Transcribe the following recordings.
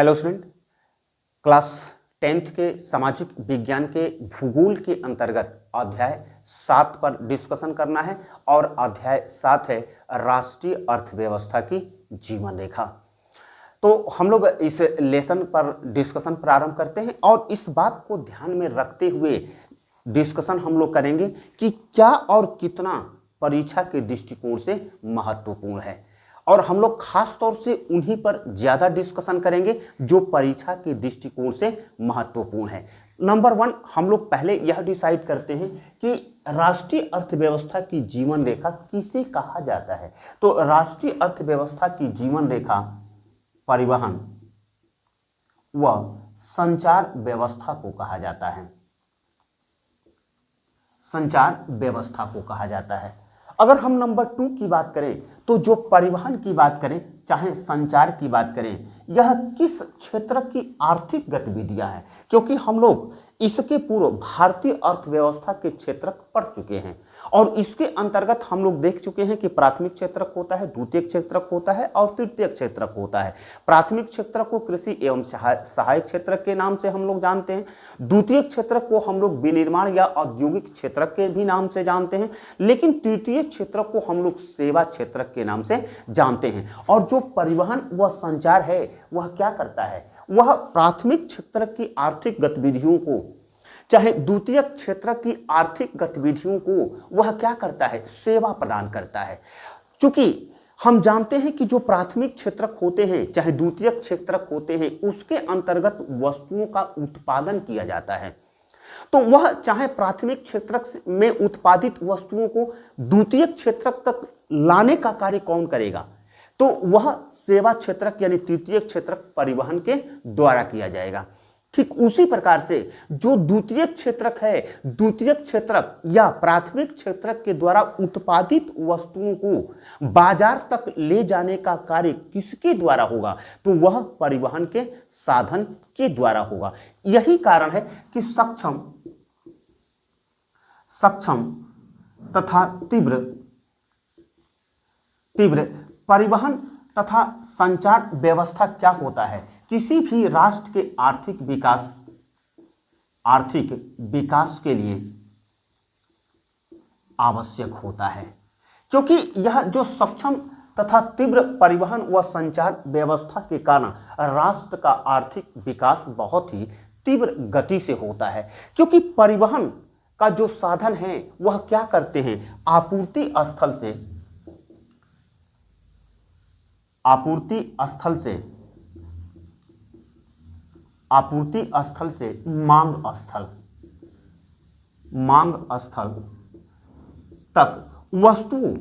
Hello student, class 10th के सामाजिक विज्ञान के भूगोल के अंतर्गत अध्याय 7 पर डिस्कशन करना है और अध्याय 7 है राष्ट्रीय अर्थव्यवस्था की जीवन रेखा। तो हम लोग इस लेसन पर डिस्कशन प्रारंभ करते हैं और इस बात को ध्यान में रखते हुए डिस्कशन हम लोग करेंगे कि क्या और कितना परीक्षा के दृष्टिकोण से महत्वपूर्ण है, और हम लोग खास तौर से उन्हीं पर ज्यादा डिस्कशन करेंगे जो परीक्षा के दृष्टिकोण से महत्वपूर्ण है। नंबर 1, हम लोग पहले यह डिसाइड करते हैं कि राष्ट्रीय अर्थव्यवस्था की जीवन रेखा किसे कहा जाता है। तो राष्ट्रीय अर्थव्यवस्था की जीवन रेखा परिवहन व संचार व्यवस्था को कहा जाता है। संचार व्यवस्था को कहा जाता है। अगर हम नंबर 2 की बात करें तो जो परिवहन की बात करें चाहे संचार की बात करें, यह किस क्षेत्र की आर्थिक गतिविधियां हैं, क्योंकि हम लोग इसके पूर्व भारतीय अर्थव्यवस्था के क्षेत्र पढ़ चुके हैं और इसके अंतर्गत हम लोग देख चुके हैं कि प्राथमिक क्षेत्रक होता है, द्वितीयक क्षेत्रक होता है और तृतीयक क्षेत्रक होता है। प्राथमिक क्षेत्र को कृषि एवं सहायक क्षेत्र के नाम से हम लोग जानते हैं, द्वितीयक क्षेत्र को हम लोग विनिर्माण या औद्योगिक क्षेत्र के भी नाम से जानते हैं, लेकिन तृतीय क्षेत्र को हम लोग सेवा क्षेत्र के नाम से जानते हैं। और जो परिवहन व संचार है वह क्या करता है, वह प्राथमिक क्षेत्र की आर्थिक गतिविधियों को चाहे द्वितीय क्षेत्र की आर्थिक गतिविधियों को वह क्या करता है, सेवा प्रदान करता है। चूंकि हम जानते हैं कि जो प्राथमिक क्षेत्रक होते हैं चाहे द्वितीय क्षेत्रक होते हैं, उसके अंतर्गत वस्तुओं का उत्पादन किया जाता है। तो वह चाहे प्राथमिक क्षेत्रक में उत्पादित वस्तुओं को द्वितीय क्षेत्रक तक लाने का कार्य कौन करेगा, तो वह सेवा क्षेत्रक यानी तृतीय क्षेत्रक परिवहन के द्वारा किया जाएगा। ठीक उसी प्रकार से जो द्वितीय क्षेत्रक है, द्वितीय क्षेत्रक या प्राथमिक क्षेत्रक के द्वारा उत्पादित वस्तुओं को बाजार तक ले जाने का कार्य किसके द्वारा होगा, तो वह परिवहन के साधन के द्वारा होगा। यही कारण है कि सक्षम तथा तीव्र परिवहन तथा संचार व्यवस्था क्या होता है, किसी भी राष्ट्र के आर्थिक विकास के लिए आवश्यक होता है, क्योंकि यह जो सक्षम तथा तीव्र परिवहन व संचार व्यवस्था के कारण राष्ट्र का आर्थिक विकास बहुत ही तीव्र गति से होता है। क्योंकि परिवहन का जो साधन है वह क्या करते हैं, आपूर्ति स्थल से मांग स्थल तक वस्तुओं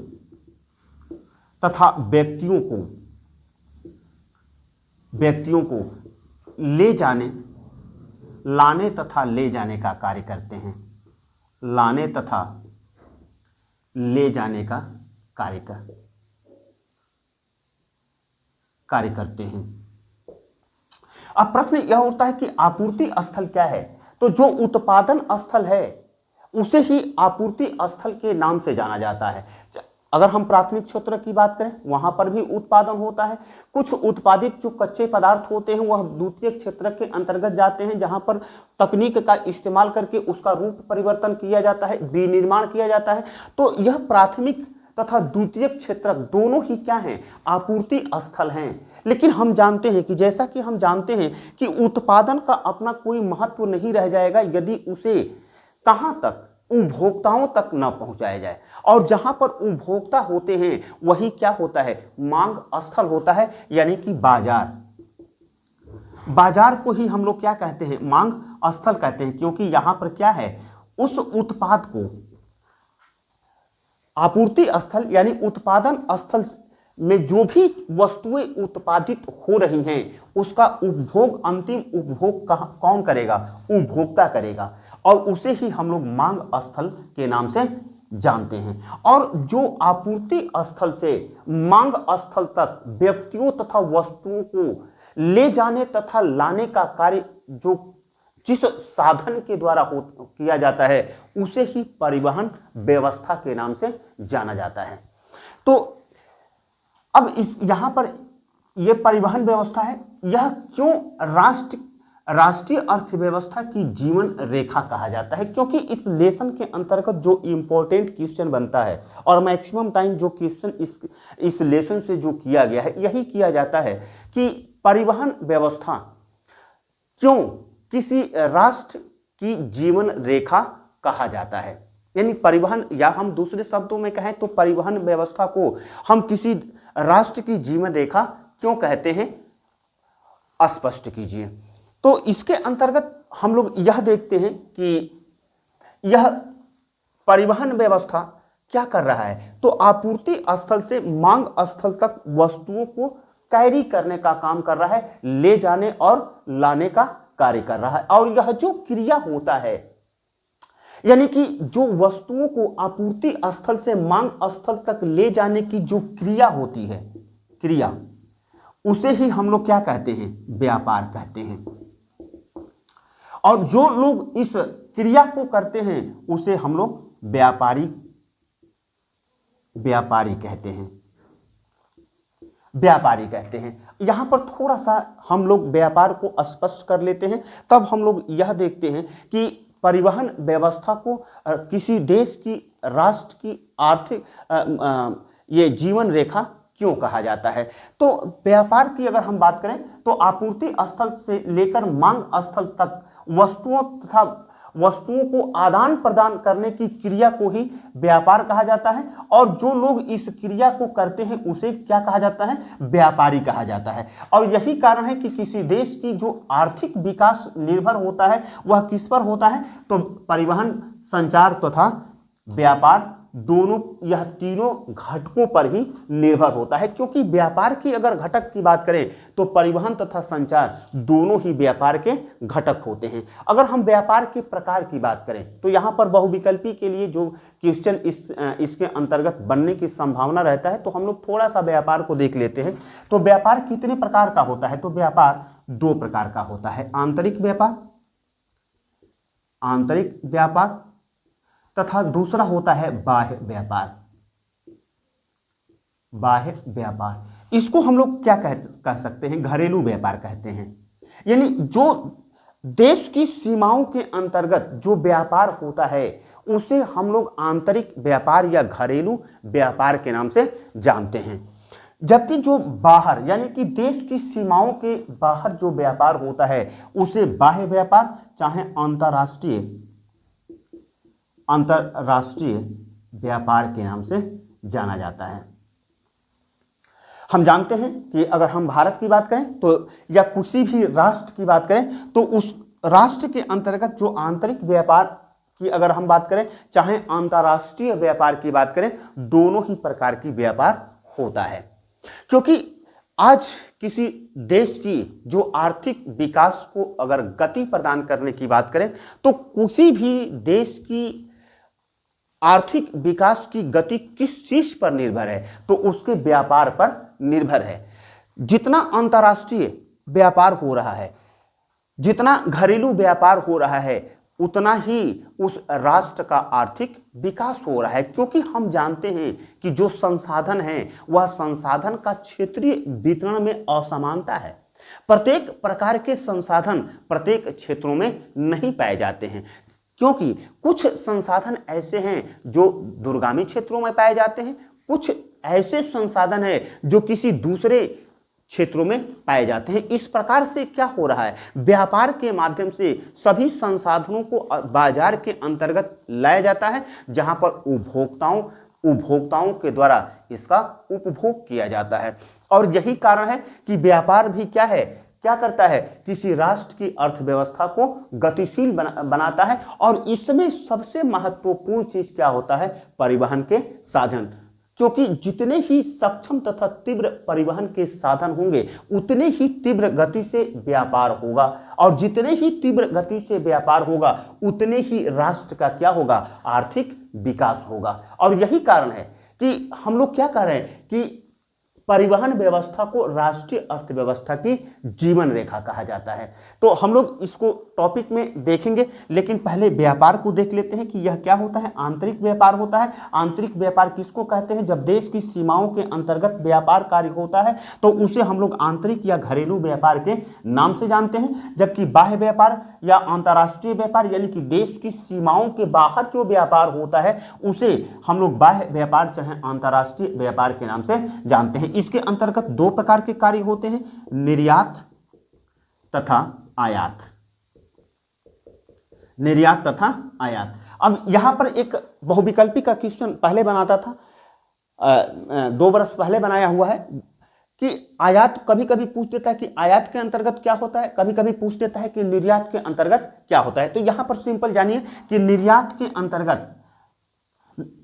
तथा व्यक्तियों को लाने तथा ले जाने का कार्य करते हैं। लाने तथा ले जाने का कार्य करते हैं। अब प्रश्न यह उठता है कि आपूर्ति स्थल क्या है, तो जो उत्पादन स्थल है उसे ही आपूर्ति स्थल के नाम से जाना जाता है। अगर हम प्राथमिक क्षेत्र की बात करें वहां पर भी उत्पादन होता है, कुछ उत्पादित जो कच्चे पदार्थ होते हैं वह द्वितीय क्षेत्र के अंतर्गत जाते हैं, जहां पर तकनीक का इस्तेमाल करके उसका रूप परिवर्तन किया जाता है, विनिर्माण किया जाता है। तो यह प्राथमिक तथा द्वितीय क्षेत्र दोनों ही क्या हैं, आपूर्ति स्थल हैं। लेकिन हम जानते हैं कि जैसा कि हम जानते हैं कि उत्पादन का अपना कोई महत्व नहीं रह जाएगा यदि उसे कहां तक, उपभोक्ताओं तक न पहुंचाया जाए। और जहां पर उपभोक्ता होते हैं वही क्या होता है, मांग स्थल होता है, यानी कि बाजार को ही हम लोग क्या कहते हैं, मांग स्थल कहते हैं। क्योंकि यहां पर क्या है, उस उत्पाद को आपूर्ति स्थल यानी उत्पादन स्थल में जो भी वस्तुएं उत्पादित हो रही हैं उसका उपभोग, अंतिम उपभोग कौन करेगा, उपभोक्ता करेगा, और उसे ही हम लोग मांग स्थल के नाम से जानते हैं। और जो आपूर्ति स्थल से मांग स्थल तक व्यक्तियों तथा वस्तुओं को ले जाने तथा लाने का कार्य जो जिस साधन के द्वारा किया जाता है उसे ही परिवहन व्यवस्था के नाम से जाना जाता है। तो अब यहां पर ये परिवहन व्यवस्था है, यह क्यों राष्ट्रीय अर्थव्यवस्था की जीवन रेखा कहा जाता है? क्योंकि इस लेसन के अंतर्गत जो इंपॉर्टेंट क्वेश्चन बनता है और मैक्सिमम टाइम जो क्वेश्चन इस लेसन से जो किया गया है, यही किया जाता है कि परिवहन व्यवस्था क्यों किसी राष्ट्र की जीवन रेखा कहा जाता है। यानी परिवहन, या हम दूसरे शब्दों में कहें तो परिवहन व्यवस्था को हम किसी राष्ट्र की जीवन रेखा क्यों कहते हैं, स्पष्ट कीजिए। तो इसके अंतर्गत हम लोग यह देखते हैं कि यह परिवहन व्यवस्था क्या कर रहा है, तो आपूर्ति स्थल से मांग स्थल तक वस्तुओं को कैरी करने का काम कर रहा है, ले जाने और लाने का कार्य कर रहा है। और यह जो क्रिया होता है, यानी कि जो वस्तुओं को आपूर्ति स्थल से मांग स्थल तक ले जाने की जो क्रिया होती है, क्रिया, उसे ही हम लोग क्या कहते हैं, व्यापार कहते हैं। और जो लोग इस क्रिया को करते हैं उसे हम लोग व्यापारी कहते हैं, व्यापारी कहते हैं। यहां पर थोड़ा सा हम लोग व्यापार को स्पष्ट कर लेते हैं, तब हम लोग यह देखते हैं कि परिवहन व्यवस्था को किसी देश की, राष्ट्र की आर्थिक ये जीवन रेखा क्यों कहा जाता है। तो व्यापार की अगर हम बात करें तो आपूर्ति स्थल से लेकर मांग स्थल तक वस्तुओं को आदान प्रदान करने की क्रिया को ही व्यापार कहा जाता है। और जो लोग इस क्रिया को करते हैं उसे क्या कहा जाता है, व्यापारी कहा जाता है। और यही कारण है कि किसी देश की जो आर्थिक विकास निर्भर होता है वह किस पर होता है, तो परिवहन, संचार तथा व्यापार, दोनों, यह तीनों घटकों पर ही निर्भर होता है। क्योंकि व्यापार की अगर घटक की बात करें तो परिवहन तथा संचार दोनों ही व्यापार के घटक होते हैं। अगर हम व्यापार के प्रकार की बात करें तो यहां पर बहुविकल्पी के लिए जो क्वेश्चन इसके अंतर्गत बनने की संभावना रहता है, तो हम लोग थोड़ा सा व्यापार को देख लेते हैं। तो व्यापार कितने प्रकार का होता है, तो व्यापार दो प्रकार का होता है, आंतरिक व्यापार तथा दूसरा होता है बाह्य व्यापार। इसको हम लोग क्या कह सकते हैं, घरेलू व्यापार कहते हैं। यानी जो देश की सीमाओं के अंतर्गत जो व्यापार होता है उसे हम लोग आंतरिक व्यापार या घरेलू व्यापार के नाम से जानते हैं। जबकि जो बाहर, यानी कि देश की सीमाओं के बाहर जो व्यापार होता है उसे बाह्य व्यापार, चाहे अंतरराष्ट्रीय व्यापार के नाम से जाना जाता है। हम जानते हैं कि अगर हम भारत की बात करें तो, या किसी भी राष्ट्र की बात करें तो उस राष्ट्र के अंतर्गत जो आंतरिक व्यापार की अगर हम बात करें, चाहे अंतरराष्ट्रीय व्यापार की बात करें, दोनों ही प्रकार की व्यापार होता है। क्योंकि आज किसी देश की जो आर्थिक विकास को अगर गति प्रदान करने की बात करें तो किसी भी देश की आर्थिक विकास की गति किस चीज पर निर्भर है, तो उसके व्यापार पर निर्भर है। जितना अंतर्राष्ट्रीय व्यापार हो रहा है, जितना घरेलू व्यापार हो रहा है, उतना ही उस राष्ट्र का आर्थिक विकास हो रहा है। क्योंकि हम जानते हैं कि जो संसाधन है वह संसाधन का क्षेत्रीय वितरण में असमानता है। प्रत्येक प्रकार के संसाधन प्रत्येक क्षेत्रों में नहीं पाए जाते हैं, क्योंकि कुछ संसाधन ऐसे हैं जो दूरगामी क्षेत्रों में पाए जाते हैं, कुछ ऐसे संसाधन हैं जो किसी दूसरे क्षेत्रों में पाए जाते हैं। इस प्रकार से क्या हो रहा है, व्यापार के माध्यम से सभी संसाधनों को बाजार के अंतर्गत लाया जाता है, जहां पर उपभोक्ताओं के द्वारा इसका उपभोग किया जाता है। और यही कारण है कि व्यापार भी क्या करता है, किसी राष्ट्र की अर्थव्यवस्था को गतिशील बनाता है। और इसमें सबसे महत्वपूर्ण चीज क्या होता है, परिवहन के साधन। क्योंकि जितने ही सक्षम तथा तीव्र परिवहन के साधन होंगे उतने ही तीव्र गति से व्यापार होगा, और जितने ही तीव्र गति से व्यापार होगा उतने ही राष्ट्र का क्या होगा, आर्थिक विकास होगा। और यही कारण है कि हम लोग क्या कह रहे हैं कि परिवहन व्यवस्था को राष्ट्रीय अर्थव्यवस्था की जीवन रेखा कहा जाता है। तो हम लोग इसको टॉपिक में देखेंगे, लेकिन पहले व्यापार को देख लेते हैं कि यह क्या होता है। आंतरिक व्यापार होता है। आंतरिक व्यापार किसको कहते हैं? जब देश की सीमाओं के अंतर्गत व्यापार कार्य होता है तो उसे हम लोग आंतरिक या घरेलू व्यापार के नाम से जानते हैं। जबकि बाह्य व्यापार या अंतर्राष्ट्रीय व्यापार यानी कि देश की सीमाओं के बाहर जो व्यापार होता है उसे हम लोग बाह्य व्यापार चाहे अंतर्राष्ट्रीय व्यापार के नाम से जानते हैं। इसके अंतर्गत दो प्रकार के कार्य होते हैं, निर्यात तथा आयात। निर्यात तथा आयात। अब यहां पर एक बहुविकल्पी का क्वेश्चन पहले बनाता था, 2 वर्ष पहले बनाया हुआ है कि आयात कभी कभी पूछ देता है कि आयात के अंतर्गत क्या होता है, कभी कभी पूछ देता है कि निर्यात के अंतर्गत क्या होता है। तो यहां पर सिंपल जानिए कि निर्यात के अंतर्गत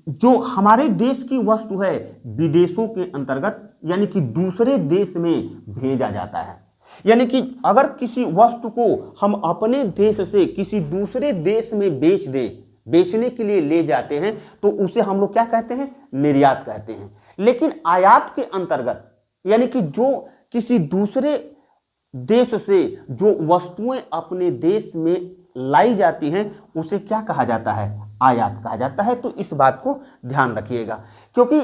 जो हमारे देश की वस्तु है विदेशों के अंतर्गत यानी कि दूसरे देश में भेजा जाता है। यानी कि अगर किसी वस्तु को हम अपने देश से किसी दूसरे देश में बेचने के लिए ले जाते हैं तो उसे हम लोग क्या कहते हैं? निर्यात कहते हैं। लेकिन आयात के अंतर्गत यानी कि जो किसी दूसरे देश से जो वस्तुएं अपने देश में लाई जाती हैं उसे क्या कहा जाता है? आयात कहा जाता है। तो इस बात को ध्यान रखिएगा, क्योंकि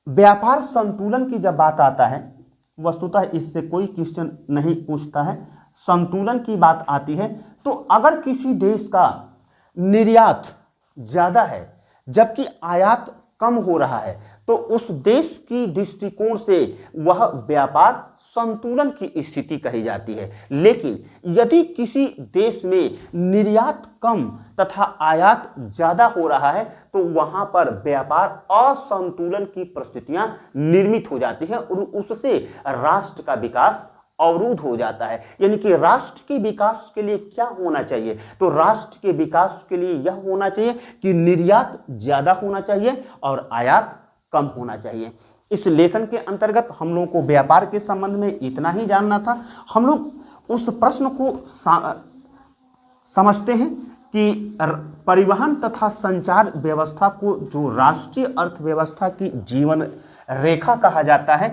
व्यापार संतुलन की जब बात आता है, वस्तुतः इससे कोई क्वेश्चन नहीं पूछता है, संतुलन की बात आती है तो अगर किसी देश का निर्यात ज्यादा है जबकि आयात कम हो रहा है तो उस देश की दृष्टिकोण से वह व्यापार संतुलन की स्थिति कही जाती है। लेकिन यदि किसी देश में निर्यात कम तथा आयात ज्यादा हो रहा है तो वहां पर व्यापार असंतुलन की परिस्थितियां निर्मित हो जाती हैं और उससे राष्ट्र का विकास अवरुद्ध हो जाता है। यानी कि राष्ट्र के विकास के लिए क्या होना चाहिए? तो राष्ट्र के विकास के लिए यह होना चाहिए कि निर्यात ज्यादा होना चाहिए और आयात कम होना चाहिए। इस लेसन के अंतर्गत हम लोगों को व्यापार के संबंध में इतना ही जानना था। हम लोग उस प्रश्न को समझते हैं कि परिवहन तथा संचार व्यवस्था को जो राष्ट्रीय अर्थव्यवस्था की जीवन रेखा कहा जाता है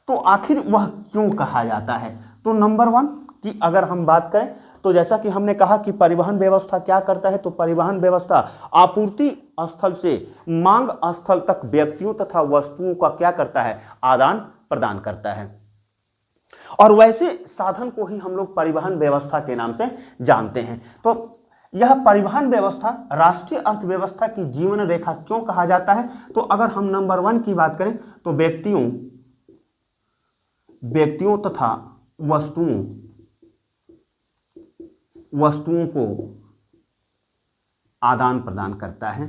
तो आखिर वह क्यों कहा जाता है? तो नंबर 1 की अगर हम बात करें तो जैसा कि हमने कहा कि परिवहन व्यवस्था क्या करता है, तो परिवहन व्यवस्था आपूर्ति स्थल से मांग स्थल तक व्यक्तियों तथा वस्तुओं का क्या करता है? आदान प्रदान करता है। और वैसे साधन को ही हम लोग परिवहन व्यवस्था के नाम से जानते हैं। तो यह परिवहन व्यवस्था राष्ट्रीय अर्थव्यवस्था की जीवन रेखा क्यों कहा जाता है? तो अगर हम नंबर 1 की बात करें तो व्यक्तियों तथा वस्तुओं को आदान प्रदान करता है।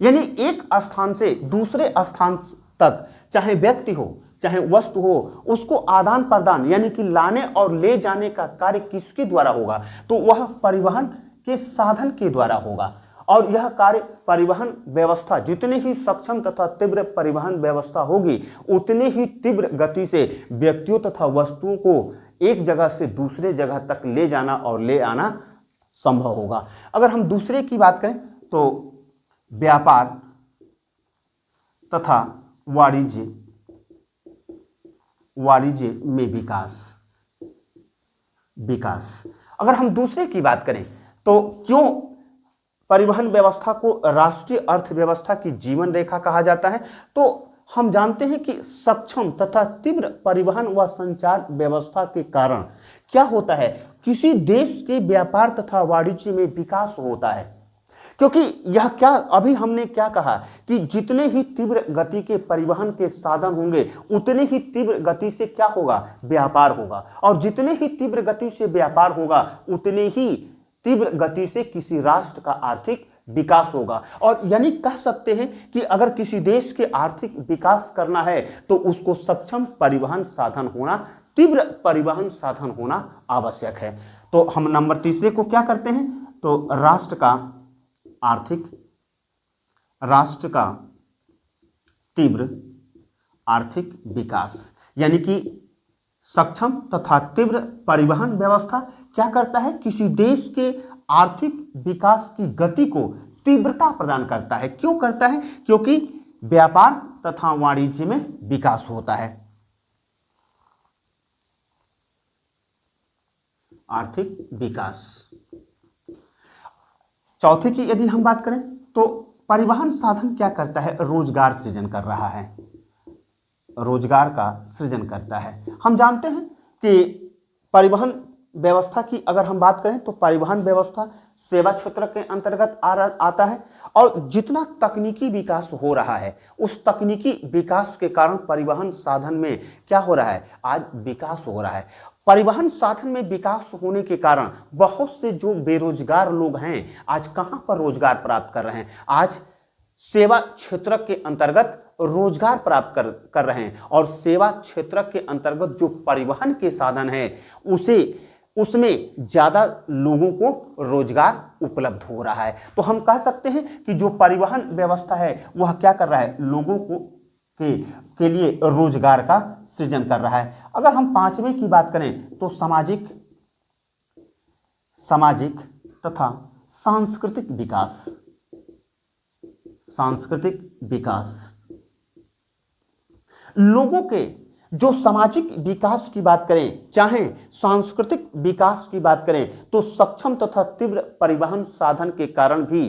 यानी एक स्थान से दूसरे स्थान तक चाहे व्यक्ति हो चाहे वस्तु हो उसको आदान प्रदान यानी कि लाने और ले जाने का कार्य किसके द्वारा होगा? तो वह परिवहन के साधन के द्वारा होगा। और यह कार्य परिवहन व्यवस्था जितनी ही सक्षम तथा तीव्र परिवहन व्यवस्था होगी उतनी ही तीव्र गति से व्यक्तियों तथा वस्तुओं को एक जगह से दूसरे जगह तक ले जाना और ले आना संभव होगा। अगर हम दूसरे की बात करें तो व्यापार तथा वाणिज्य में विकास। अगर हम दूसरे की बात करें तो क्यों परिवहन व्यवस्था को राष्ट्रीय अर्थव्यवस्था की जीवन रेखा कहा जाता है? तो हम जानते हैं कि सक्षम तथा तीव्र परिवहन व संचार व्यवस्था के कारण क्या होता है? किसी देश के व्यापार तथा वाणिज्य में विकास होता है। क्योंकि यह क्या अभी हमने क्या कहा कि जितने ही तीव्र गति के परिवहन के साधन होंगे उतने ही तीव्र गति से क्या होगा? व्यापार होगा। और जितने ही तीव्र गति से व्यापार होगा उतने ही तीव्र गति से किसी राष्ट्र का आर्थिक विकास होगा। और यानी कह सकते हैं कि अगर किसी देश के आर्थिक विकास करना है तो उसको सक्षम परिवहन साधन होना, तीव्र परिवहन साधन होना आवश्यक है। तो हम नंबर 3 को क्या करते हैं? तो राष्ट्र का तीव्र आर्थिक विकास यानी कि सक्षम तथा तीव्र परिवहन व्यवस्था क्या करता है? किसी देश के आर्थिक विकास की गति को तीव्रता प्रदान करता है। क्यों करता है? क्योंकि व्यापार तथा वाणिज्य में विकास होता है। आर्थिक विकास। चौथे की यदि हम बात करें तो परिवहन साधन क्या करता है, रोजगार सृजन कर रहा है, रोजगार का सृजन करता है। हम जानते हैं कि परिवहन व्यवस्था की अगर हम बात करें तो परिवहन व्यवस्था सेवा क्षेत्र के अंतर्गत आता है, और जितना तकनीकी विकास हो रहा है उस तकनीकी विकास के कारण परिवहन साधन में क्या हो रहा है, आज विकास हो रहा है। परिवहन साधन में विकास होने के कारण बहुत से जो बेरोजगार लोग हैं आज कहां पर रोजगार प्राप्त कर रहे हैं, आज सेवा क्षेत्र के अंतर्गत रोजगार प्राप्त कर रहे हैं। और सेवा क्षेत्र के अंतर्गत जो परिवहन के साधन है उसमें ज्यादा लोगों को रोजगार उपलब्ध हो रहा है। तो हम कह सकते हैं कि जो परिवहन व्यवस्था है वह क्या कर रहा है, लोगों को के लिए रोजगार का सृजन कर रहा है। अगर हम पांचवें की बात करें तो सामाजिक तथा सांस्कृतिक विकास। सांस्कृतिक विकास, लोगों के जो सामाजिक विकास की बात करें चाहे सांस्कृतिक विकास की बात करें तो सक्षम तथा तीव्र परिवहन साधन के कारण भी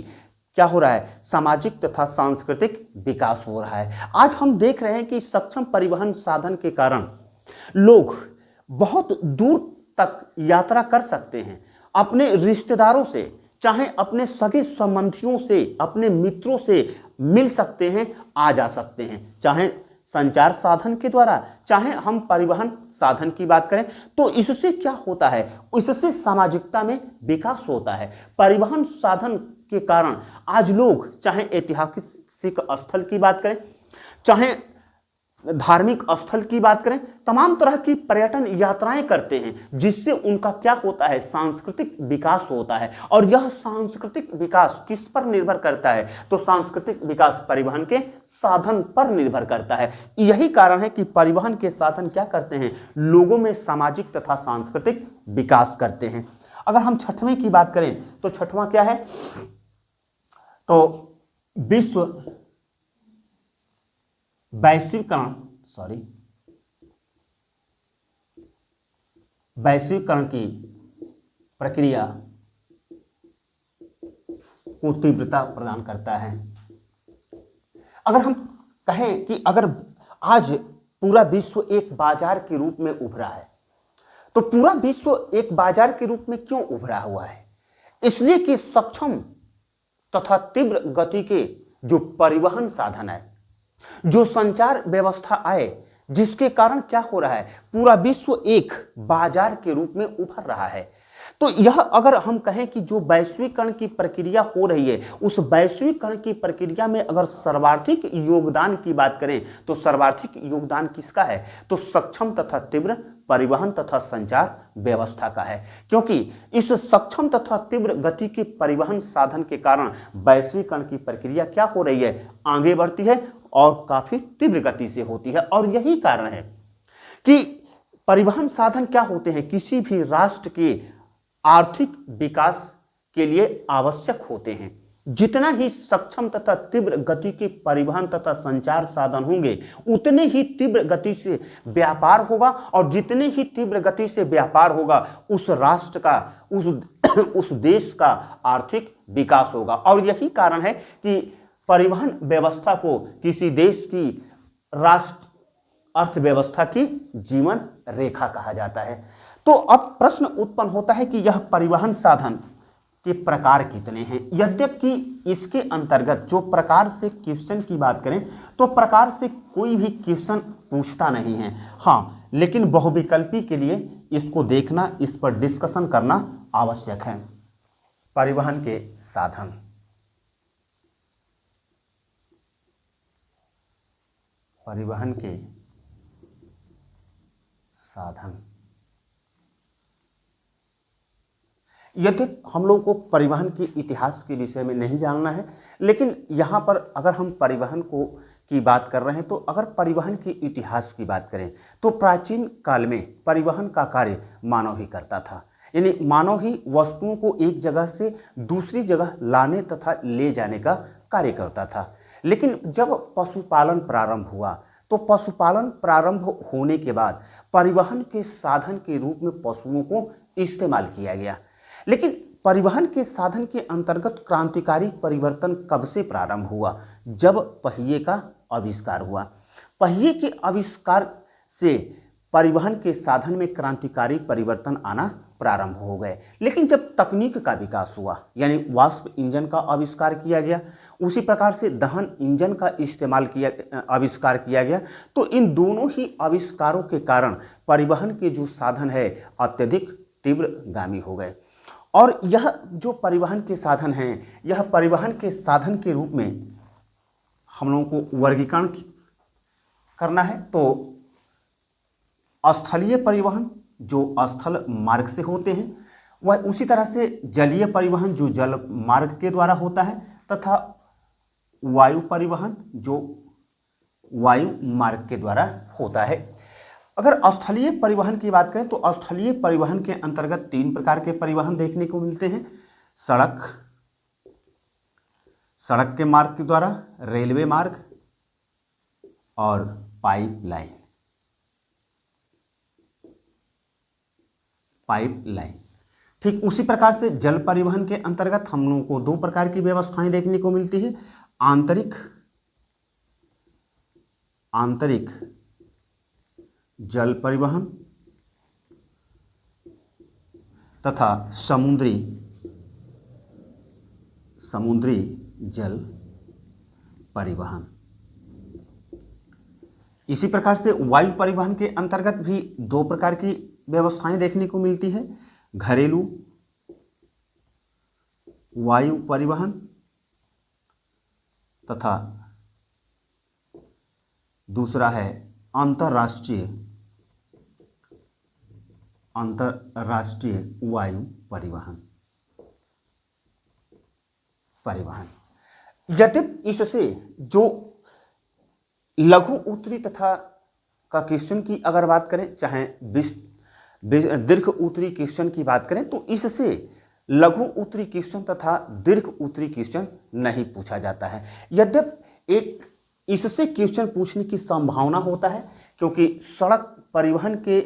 क्या हो रहा है, सामाजिक तथा सांस्कृतिक विकास हो रहा है। आज हम देख रहे हैं कि सक्षम परिवहन साधन के कारण लोग बहुत दूर तक यात्रा कर सकते हैं, अपने रिश्तेदारों से चाहे अपने सगे संबंधियों से, अपने मित्रों से मिल सकते हैं, आ जा सकते हैं, चाहे संचार साधन के द्वारा चाहे हम परिवहन साधन की बात करें। तो इससे क्या होता है, इससे सामाजिकता में विकास होता है। परिवहन साधन के कारण आज लोग चाहे ऐतिहासिक स्थल की बात करें चाहे धार्मिक स्थल की बात करें, तमाम तरह की पर्यटन यात्राएं करते हैं, जिससे उनका क्या होता है, सांस्कृतिक विकास होता है। और यह सांस्कृतिक विकास किस पर निर्भर करता है, तो सांस्कृतिक विकास परिवहन के साधन पर निर्भर करता है। यही कारण है कि परिवहन के साधन क्या करते हैं, लोगों में सामाजिक तथा सांस्कृतिक विकास करते हैं। अगर हम छठवें की बात करें तो छठवां क्या है, तो वैश्वीकरण की प्रक्रिया को तीव्रता प्रदान करता है। अगर हम कहें कि अगर आज पूरा विश्व एक बाजार के रूप में उभरा है, तो पूरा विश्व एक बाजार के रूप में क्यों उभरा हुआ है, इसलिए कि सक्षम तथा तीव्र गति के जो परिवहन साधन है, जो संचार व्यवस्था आए, जिसके कारण क्या हो रहा है, पूरा विश्व एक बाजार के रूप में उभर रहा है। तो यह अगर हम कहें कि जो वैश्वीकरण की प्रक्रिया हो रही है, उस वैश्वीकरण की प्रक्रिया में अगर सर्वाधिक योगदान की बात करें तो सर्वाधिक योगदान किसका है, तो सक्षम तथा तीव्र परिवहन तथा संचार व्यवस्था का है। क्योंकि इस सक्षम तथा तीव्र गति के परिवहन साधन के कारण वैश्वीकरण की प्रक्रिया क्या हो रही है, आगे बढ़ती है और काफी तीव्र गति से होती है। और यही कारण है कि परिवहन साधन क्या होते हैं, किसी भी राष्ट्र के आर्थिक विकास के लिए आवश्यक होते हैं। जितना ही सक्षम तथा तीव्र गति के परिवहन तथा संचार साधन होंगे, उतने ही तीव्र गति से व्यापार होगा, और जितने ही तीव्र गति से व्यापार होगा उस राष्ट्र का, उस देश का आर्थिक विकास होगा। और यही कारण है कि परिवहन व्यवस्था को किसी देश की राष्ट्र अर्थव्यवस्था की जीवन रेखा कहा जाता है। तो अब प्रश्न उत्पन्न होता है कि यह परिवहन साधन के प्रकार कितने हैं। यद्यपि इसके अंतर्गत जो प्रकार से क्वेश्चन की बात करें तो प्रकार से कोई भी क्वेश्चन पूछता नहीं है, हाँ, लेकिन बहुविकल्पी के लिए इसको देखना, इस पर डिस्कशन करना आवश्यक है। परिवहन के साधन, परिवहन के साधन, यद्यपि हम लोग को परिवहन के इतिहास के विषय में नहीं जानना है, लेकिन यहाँ पर अगर हम परिवहन की बात कर रहे हैं तो अगर परिवहन के इतिहास की बात करें तो प्राचीन काल में परिवहन का कार्य मानव ही करता था। यानी मानव ही वस्तुओं को एक जगह से दूसरी जगह लाने तथा ले जाने का कार्य करता था। लेकिन जब पशुपालन प्रारंभ हुआ तो पशुपालन प्रारंभ होने के बाद परिवहन के साधन के रूप में पशुओं को इस्तेमाल किया गया। लेकिन परिवहन के साधन के अंतर्गत क्रांतिकारी परिवर्तन कब से प्रारंभ हुआ? जब पहिए का आविष्कार हुआ। पहिए के आविष्कार से परिवहन के साधन में क्रांतिकारी परिवर्तन आना प्रारंभ हो गए। लेकिन जब तकनीक का विकास हुआ, यानी वाष्प इंजन का आविष्कार किया गया, उसी प्रकार से दहन इंजन का आविष्कार किया गया, तो इन दोनों ही आविष्कारों के कारण परिवहन के जो साधन है अत्यधिक तीव्रगामी हो गए। और यह जो परिवहन के साधन हैं, यह परिवहन के साधन के रूप में हम लोगों को वर्गीकरण करना है। तो स्थलीय परिवहन जो स्थल मार्ग से होते हैं, वह उसी तरह से जलीय परिवहन जो जल मार्ग के द्वारा होता है, तथा वायु परिवहन जो वायु मार्ग के द्वारा होता है। अगर स्थलीय परिवहन की बात करें तो स्थलीय परिवहन के अंतर्गत 3 प्रकार के परिवहन देखने को मिलते हैं। सड़क के मार्ग के द्वारा, रेलवे मार्ग और पाइपलाइन। ठीक उसी प्रकार से जल परिवहन के अंतर्गत हम लोगों को 2 प्रकार की व्यवस्थाएं देखने को मिलती है। आंतरिक जल परिवहन तथा समुद्री जल परिवहन। इसी प्रकार से वायु परिवहन के अंतर्गत भी 2 प्रकार की व्यवस्थाएं देखने को मिलती है। घरेलू वायु परिवहन तथा दूसरा है अंतर्राष्ट्रीय वायु परिवहन। यद्यपि इससे जो लघु उत्तरी तथा का क्वेश्चन की अगर बात करें, चाहे दीर्घ उत्तरी क्वेश्चन की बात करें, तो इससे लघु उत्तरी क्वेश्चन तथा दीर्घ उत्तरी क्वेश्चन नहीं पूछा जाता है। यद्यपि एक इससे क्वेश्चन पूछने की संभावना होता है, क्योंकि सड़क परिवहन के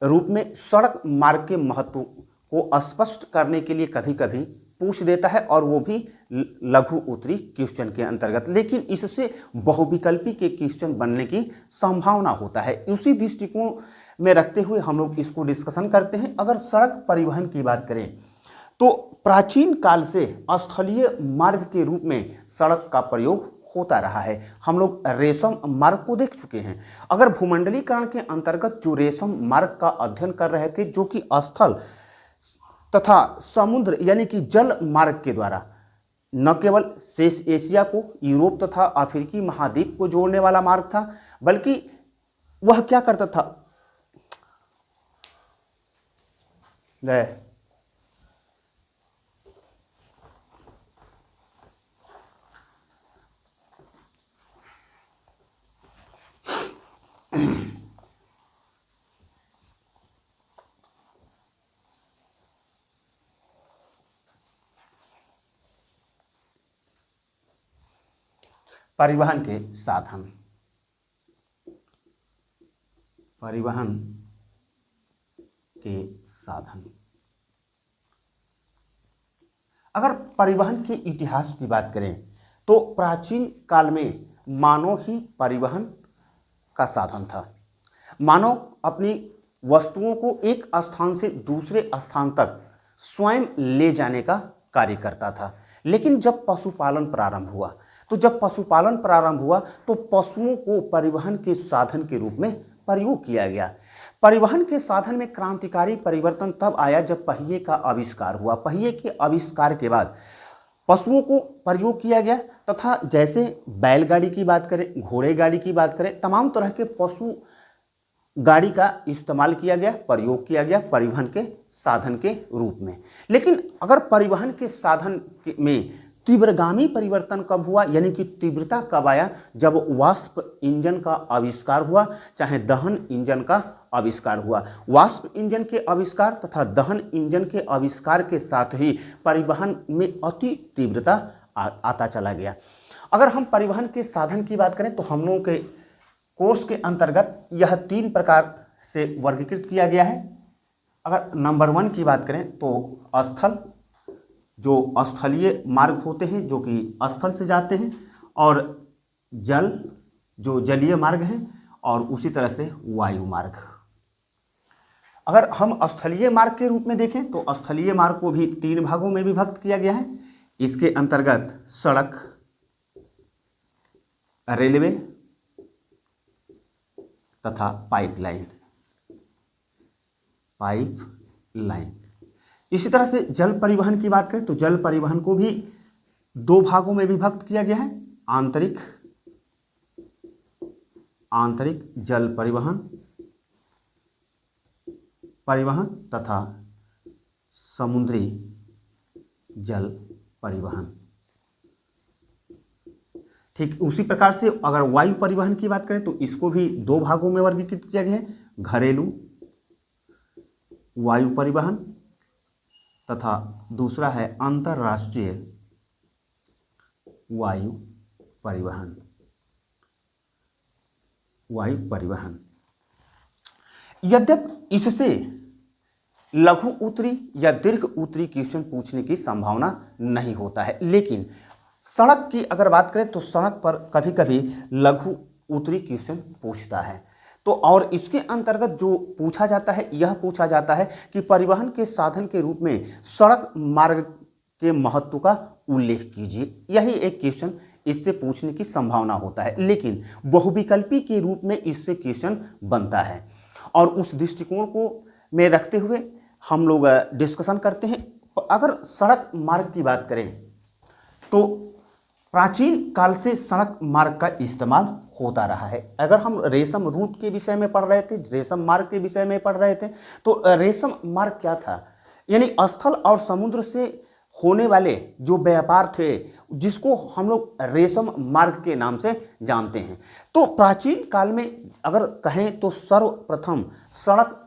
रूप में सड़क मार्ग के महत्व को स्पष्ट करने के लिए कभी कभी पूछ देता है, और वो भी लघु उत्तरी क्वेश्चन के अंतर्गत। लेकिन इससे बहुविकल्पी के क्वेश्चन बनने की संभावना होता है। उसी दृष्टिकोण में रखते हुए हम लोग इसको डिस्कशन करते हैं। अगर सड़क परिवहन की बात करें तो प्राचीन काल से स्थलीय मार्ग के रूप में सड़क का प्रयोग होता रहा है। हम लोग रेशम मार्ग को देख चुके हैं। अगर भूमंडलीकरण के अंतर्गत जो रेशम मार्ग का अध्ययन कर रहे थे, जो कि स्थल तथा समुद्र यानी कि जल मार्ग के द्वारा न केवल शेष एशिया को यूरोप तथा अफ्रीकी महाद्वीप को जोड़ने वाला मार्ग था, बल्कि वह क्या करता था, परिवहन के साधन। अगर परिवहन के इतिहास की बात करें तो प्राचीन काल में मानव ही परिवहन का साधन था। मानव अपनी वस्तुओं को एक स्थान से दूसरे स्थान तक स्वयं ले जाने का कार्य करता था। लेकिन जब पशुपालन प्रारंभ हुआ तो पशुओं को परिवहन के साधन के रूप में प्रयोग किया गया। परिवहन के साधन में क्रांतिकारी परिवर्तन तब आया जब पहिए का आविष्कार हुआ। पहिए के आविष्कार के बाद पशुओं को प्रयोग किया गया, तथा जैसे बैलगाड़ी की बात करें, घोड़े गाड़ी की बात करें, तमाम तरह के पशु गाड़ी का इस्तेमाल किया गया, प्रयोग किया गया परिवहन के साधन के रूप में। लेकिन अगर परिवहन के साधन में तीव्रगामी परिवर्तन कब हुआ, यानी कि तीव्रता कब आया, जब वाष्प इंजन का आविष्कार हुआ, चाहे दहन इंजन का आविष्कार हुआ। वाष्प इंजन के आविष्कार तथा दहन इंजन के आविष्कार के साथ ही परिवहन में अति तीव्रता आता चला गया। अगर हम परिवहन के साधन की बात करें तो हम लोगों के कोर्स के अंतर्गत यह 3 प्रकार से वर्गीकृत किया गया है। अगर नंबर 1 की बात करें तो स्थल, जो स्थलीय मार्ग होते हैं जो कि स्थल से जाते हैं, और जल, जो जलीय मार्ग हैं, और उसी तरह से वायु मार्ग। अगर हम स्थलीय मार्ग के रूप में देखें तो स्थलीय मार्ग को भी 3 भागों में विभक्त किया गया है। इसके अंतर्गत सड़क, रेलवे तथा पाइपलाइन। इसी तरह से जल परिवहन की बात करें तो जल परिवहन को भी 2 भागों में विभक्त किया गया है। आंतरिक जल परिवहन तथा समुद्री जल परिवहन। ठीक उसी प्रकार से अगर वायु परिवहन की बात करें तो इसको भी 2 भागों में वर्गीकृत किया गया है। घरेलू वायु परिवहन तथा दूसरा है अंतर्राष्ट्रीय वायु परिवहन। यद्यपि इससे लघु उत्तरी या दीर्घ उत्तरी क्वेश्चन पूछने की संभावना नहीं होता है, लेकिन सड़क की अगर बात करें तो सड़क पर कभी कभी लघु उत्तरी क्वेश्चन पूछता है। तो और इसके अंतर्गत जो पूछा जाता है, यह पूछा जाता है कि परिवहन के साधन के रूप में सड़क मार्ग के महत्व का उल्लेख कीजिए। यही एक क्वेश्चन इससे पूछने की संभावना होता है, लेकिन बहुविकल्पी के रूप में इससे क्वेश्चन बनता है। और उस दृष्टिकोण को में रखते हुए हम लोग डिस्कशन करते हैं। अगर सड़क मार्ग की बात करें तो प्राचीन काल से सड़क मार्ग का इस्तेमाल होता रहा है। अगर हम रेशम रूट के विषय में पढ़ रहे थे, रेशम मार्ग के विषय में पढ़ रहे थे, तो रेशम मार्ग क्या था, यानी स्थल और समुद्र से होने वाले जो व्यापार थे जिसको हम लोग रेशम मार्ग के नाम से जानते हैं। तो प्राचीन काल में अगर कहें तो सर्वप्रथम सड़क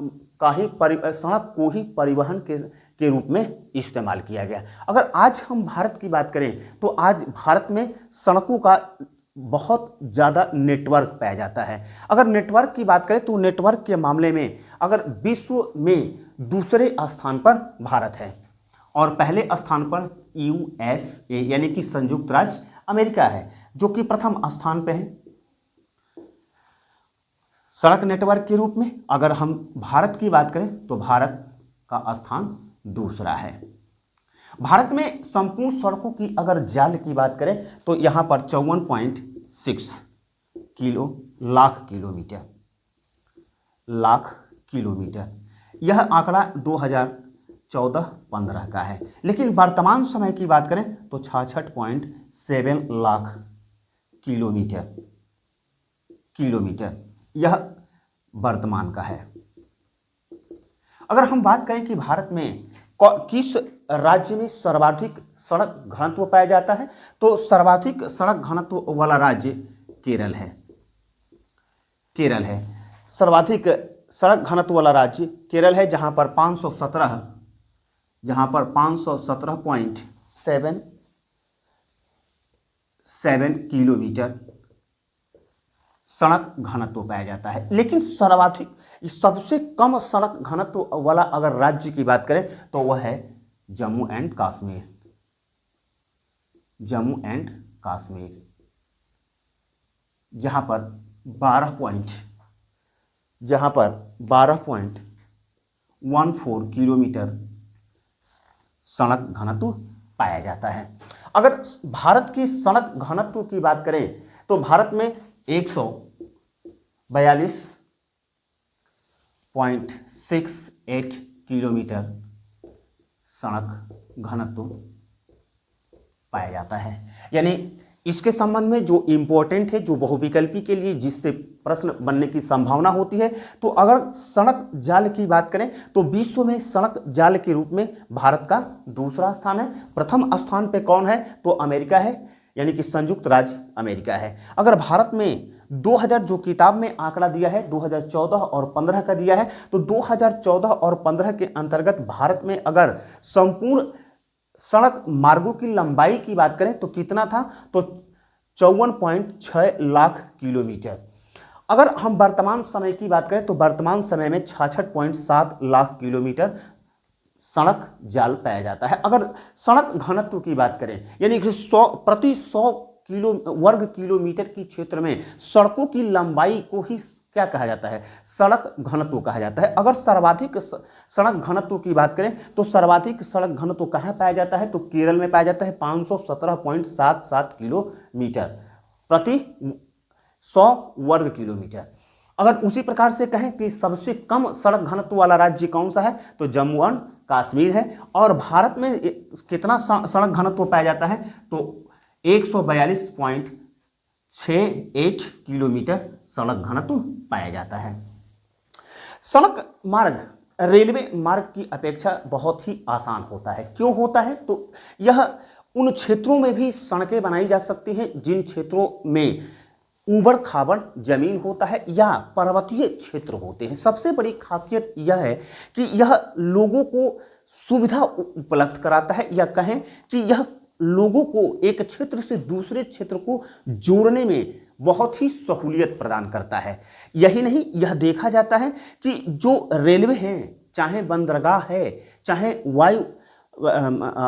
को ही परिवहन के रूप में इस्तेमाल किया गया। अगर आज हम भारत की बात करें तो आज भारत में सड़कों का बहुत ज़्यादा नेटवर्क पाया जाता है। अगर नेटवर्क की बात करें तो नेटवर्क के मामले में अगर विश्व में दूसरे स्थान पर भारत है और पहले स्थान पर USA यानी कि संयुक्त राज्य अमेरिका है, जो कि प्रथम स्थान पे है सड़क नेटवर्क के रूप में। अगर हम भारत की बात करें तो भारत का स्थान दूसरा है। भारत में संपूर्ण सड़कों की अगर जाल की बात करें तो यहाँ पर 54.6 लाख किलोमीटर, यह आंकड़ा 2014-15 का है। लेकिन वर्तमान समय की बात करें तो 66.7 लाख किलोमीटर यह वर्तमान का है। अगर हम बात करें कि भारत में किस राज्य में सर्वाधिक सड़क घनत्व पाया जाता है तो सर्वाधिक सड़क घनत्व वाला राज्य केरल है। सर्वाधिक सड़क घनत्व वाला राज्य केरल है, जहां पर 517 किलोमीटर सड़क घनत्व पाया जाता है। लेकिन सबसे कम सड़क घनत्व वाला अगर राज्य की बात करें तो वह है जम्मू एंड कश्मीर, जहां पर 12.14 किलोमीटर सड़क घनत्व पाया जाता है। अगर भारत की सड़क घनत्व की बात करें तो भारत में 142.68 किलोमीटर सड़क घनत्व पाया जाता है। यानी इसके संबंध में जो इम्पोर्टेंट है, जो बहुविकल्पी के लिए जिससे प्रश्न बनने की संभावना होती है, तो अगर सड़क जाल की बात करें तो विश्व में सड़क जाल के रूप में भारत का दूसरा स्थान है। प्रथम स्थान पे कौन है तो अमेरिका है, यानी कि संयुक्त राज्य अमेरिका है। अगर भारत में 2000 जो किताब में आंकड़ा दिया है 2014 और 15 का दिया है, तो 2014 और 15 के अंतर्गत भारत में अगर संपूर्ण सड़क मार्गों की लंबाई की बात करें तो कितना था तो 54.6 लाख किलोमीटर। अगर हम वर्तमान समय की बात करें तो वर्तमान समय में 66.7 लाख किलोमीटर सड़क जाल पाया जाता है। अगर सड़क घनत्व की बात करें यानी कि 100 किलो वर्ग किलोमीटर की क्षेत्र में सड़कों की लंबाई को ही क्या कहा जाता है, सड़क घनत्व कहा जाता है। अगर सर्वाधिक सड़क घनत्व की बात करें तो सर्वाधिक सड़क घनत्व कहाँ पाया जाता है, तो केरल में पाया जाता है 517.77 किलोमीटर प्रति 100 वर्ग किलोमीटर। अगर उसी प्रकार से कहें कि सबसे कम सड़क घनत्व वाला राज्य कौन सा है, तो जम्मू एंड कश्मीर है। और भारत में कितना सड़क घनत्व पाया जाता है, तो 142.68 किलोमीटर सड़क घनत्व पाया जाता है। सड़क मार्ग रेलवे मार्ग की अपेक्षा बहुत ही आसान होता है। क्यों होता है, तो यह उन क्षेत्रों में भी सड़कें बनाई जा सकती हैं जिन क्षेत्रों में ऊबड़ खाबड़ जमीन होता है या पर्वतीय क्षेत्र होते हैं। सबसे बड़ी खासियत यह है कि यह लोगों को सुविधा उपलब्ध कराता है, या कहें कि यह लोगों को एक क्षेत्र से दूसरे क्षेत्र को जोड़ने में बहुत ही सहूलियत प्रदान करता है। यही नहीं, यह देखा जाता है कि जो रेलवे हैं, चाहे बंदरगाह है, चाहे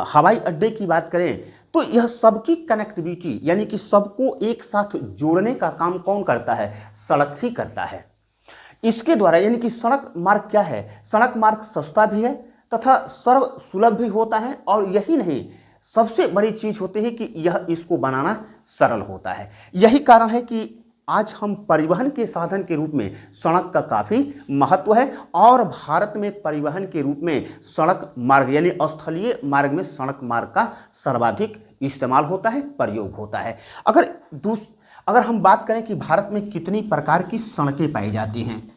हवाई अड्डे की बात करें, तो यह सबकी कनेक्टिविटी यानी कि सबको एक साथ जोड़ने का काम कौन करता है, सड़क ही करता है। इसके द्वारा यानी कि सड़क मार्ग क्या है, सड़क मार्ग सस्ता भी है तथा सर्व सुलभ भी होता है, और यही नहीं सबसे बड़ी चीज होती है कि यह इसको बनाना सरल होता है। यही कारण है कि आज हम परिवहन के साधन के रूप में सड़क का काफी महत्व है, और भारत में परिवहन के रूप में सड़क मार्ग यानी स्थलीय मार्ग में सड़क मार्ग का सर्वाधिक इस्तेमाल होता है, प्रयोग होता है। अगर हम बात करें कि भारत में कितनी प्रकार की सड़कें पाई जाती हैं,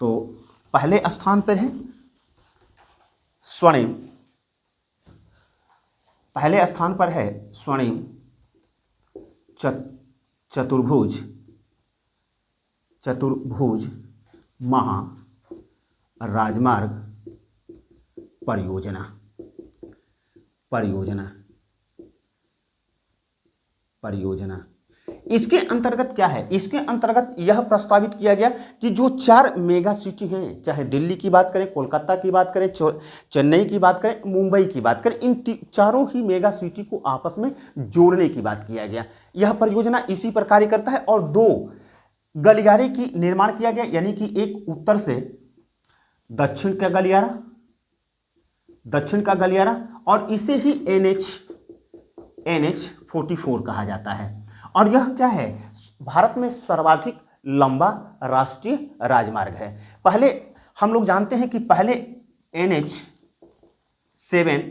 तो पहले स्थान पर है स्वर्णिम, पहले स्थान पर है स्वर्णिम चतुर्भुज महा राजमार्ग परियोजना। इसके अंतर्गत क्या है, इसके अंतर्गत यह प्रस्तावित किया गया कि जो 4 मेगा सिटी हैं, चाहे दिल्ली की बात करें, कोलकाता की बात करें, चेन्नई की बात करें, मुंबई की बात करें, इन चारों ही मेगा सिटी को आपस में जोड़ने की बात किया गया। यह परियोजना इसी पर कार्य करता है, और 2 गलियारे की निर्माण किया गया, यानी कि एक उत्तर से दक्षिण का गलियारा, और इसे ही NH-44 कहा जाता है। और यह क्या है, भारत में सर्वाधिक लंबा राष्ट्रीय राजमार्ग है। पहले हम लोग जानते हैं कि पहले NH-7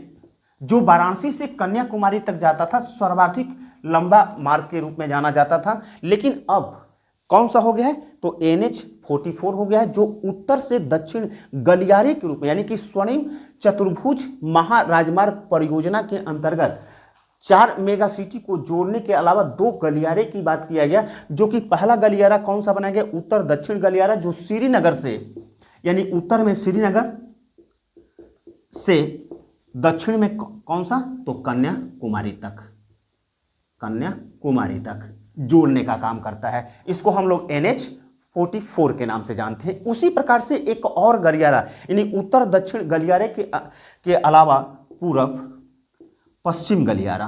जो वाराणसी से कन्याकुमारी तक जाता था, सर्वाधिक लंबा मार्ग के रूप में जाना जाता था, लेकिन अब कौन सा हो गया है, तो NH-44 हो गया है, जो उत्तर से दक्षिण गलियारे के रूप में यानी कि स्वर्णिम चतुर्भुज महाराजमार्ग परियोजना के अंतर्गत 4 मेगा सिटी को जोड़ने के अलावा 2 गलियारे की बात किया गया, जो कि पहला गलियारा कौन सा बनाया गया, उत्तर दक्षिण गलियारा, जो श्रीनगर से यानी उत्तर में श्रीनगर से दक्षिण में कौन सा, तो कन्याकुमारी तक जोड़ने का काम करता है। इसको हम लोग NH-44 के नाम से जानते हैं। उसी प्रकार से एक और गलियारा यानी उत्तर दक्षिण गलियारे के अलावा पूर्व पश्चिम गलियारा,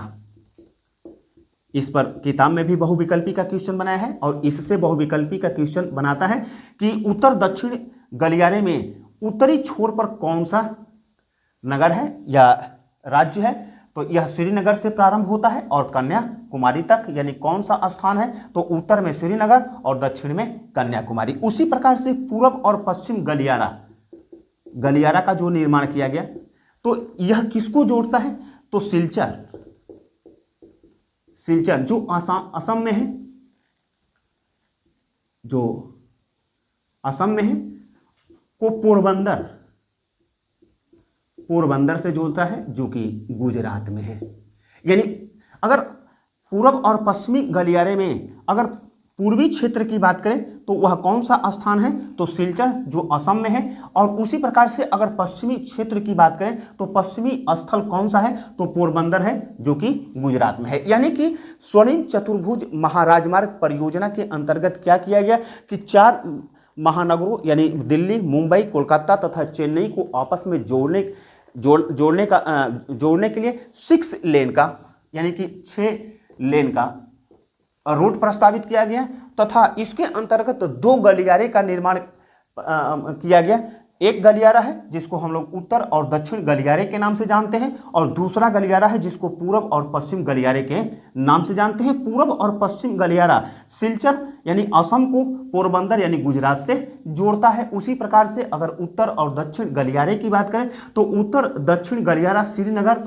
इस पर किताब में भी बहुविकल्पी का क्वेश्चन बनाया है, और इससे बहुविकल्पी का क्वेश्चन बनाता है कि उत्तर दक्षिण गलियारे में उत्तरी छोर पर कौन सा नगर है या राज्य है, तो यह श्रीनगर से प्रारंभ होता है और कन्याकुमारी तक, यानी कौन सा स्थान है, तो उत्तर में श्रीनगर और दक्षिण में कन्याकुमारी। उसी प्रकार से पूर्व और पश्चिम गलियारा का जो निर्माण किया गया, तो यह किसको जोड़ता है, तो सिलचर जो असम में है, जो असम में है, को पोरबंदर से जोड़ता है, जो कि गुजरात में है। यानी अगर पूर्व और पश्चिमी गलियारे में अगर पूर्वी क्षेत्र की बात करें तो वह कौन सा स्थान है, तो सिलचर जो असम में है। और उसी प्रकार से अगर पश्चिमी क्षेत्र की बात करें तो पश्चिमी स्थल कौन सा है, तो पोरबंदर है जो कि गुजरात में है। यानी कि स्वर्णिम चतुर्भुज महाराजमार्ग परियोजना के अंतर्गत क्या किया गया कि 4 महानगरों यानी दिल्ली, मुंबई, कोलकाता तथा चेन्नई को आपस में जोड़ने के लिए 6 लेन का यानी कि 6 लेन का रूट प्रस्तावित किया गया तथा इसके अंतर्गत 2 गलियारे का निर्माण किया गया। एक गलियारा है जिसको हम लोग उत्तर और दक्षिण गलियारे के नाम से जानते हैं और दूसरा गलियारा है जिसको पूर्व और पश्चिम गलियारे के नाम से जानते हैं। पूर्व और पश्चिम गलियारा सिलचर यानी असम को पोरबंदर यानी गुजरात से जोड़ता है। उसी प्रकार से अगर उत्तर और दक्षिण गलियारे की बात करें तो उत्तर दक्षिण गलियारा श्रीनगर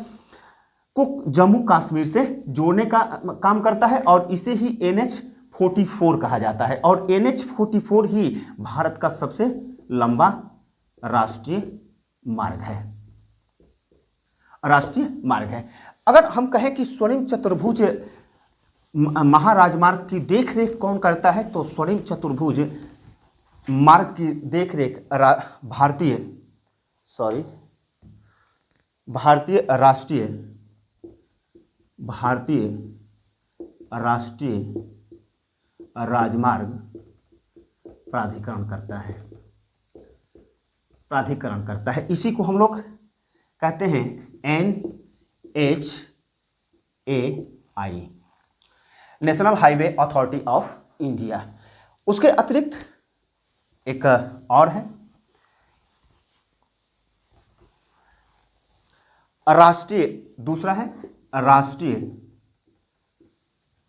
को जम्मू कश्मीर से जोड़ने का काम करता है और इसे ही NH-44 कहा जाता है। और NH-44 ही भारत का सबसे लंबा राष्ट्रीय मार्ग है। अगर हम कहें कि स्वर्णिम चतुर्भुज महाराजमार्ग की देखरेख कौन करता है, तो स्वर्णिम चतुर्भुज मार्ग की देखरेख भारतीय राष्ट्रीय राजमार्ग प्राधिकरण करता है। इसी को हम लोग कहते हैं NHAI, national highway authority of India. उसके अतिरिक्त एक और है दूसरा है राष्ट्रीय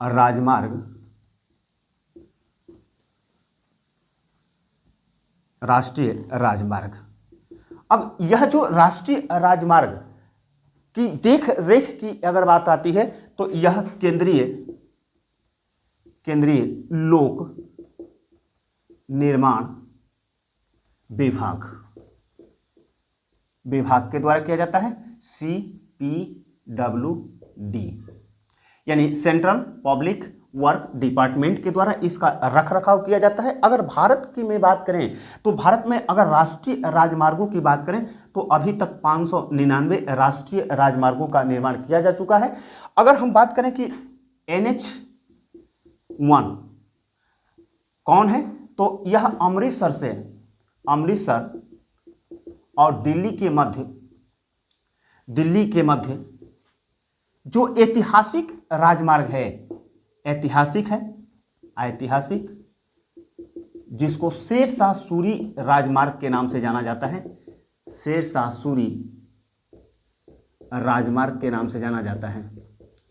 राजमार्ग। अब यह जो राष्ट्रीय राजमार्ग की देख रेख की अगर बात आती है तो यह केंद्रीय लोक निर्माण विभाग के द्वारा किया जाता है, CPWD यानी सेंट्रल पब्लिक वर्क डिपार्टमेंट के द्वारा इसका रखरखाव किया जाता है। अगर भारत की में बात करें तो भारत में अगर राष्ट्रीय राजमार्गों की बात करें तो अभी तक 599 राष्ट्रीय राजमार्गों का निर्माण किया जा चुका है। अगर हम बात करें कि NH-1 कौन है, तो यह अमृतसर और दिल्ली के मध्य जो ऐतिहासिक राजमार्ग है, ऐतिहासिक जिसको शेरशाह सूरी राजमार्ग के नाम से जाना जाता है, शेरशाह सूरी राजमार्ग के नाम से जाना जाता है।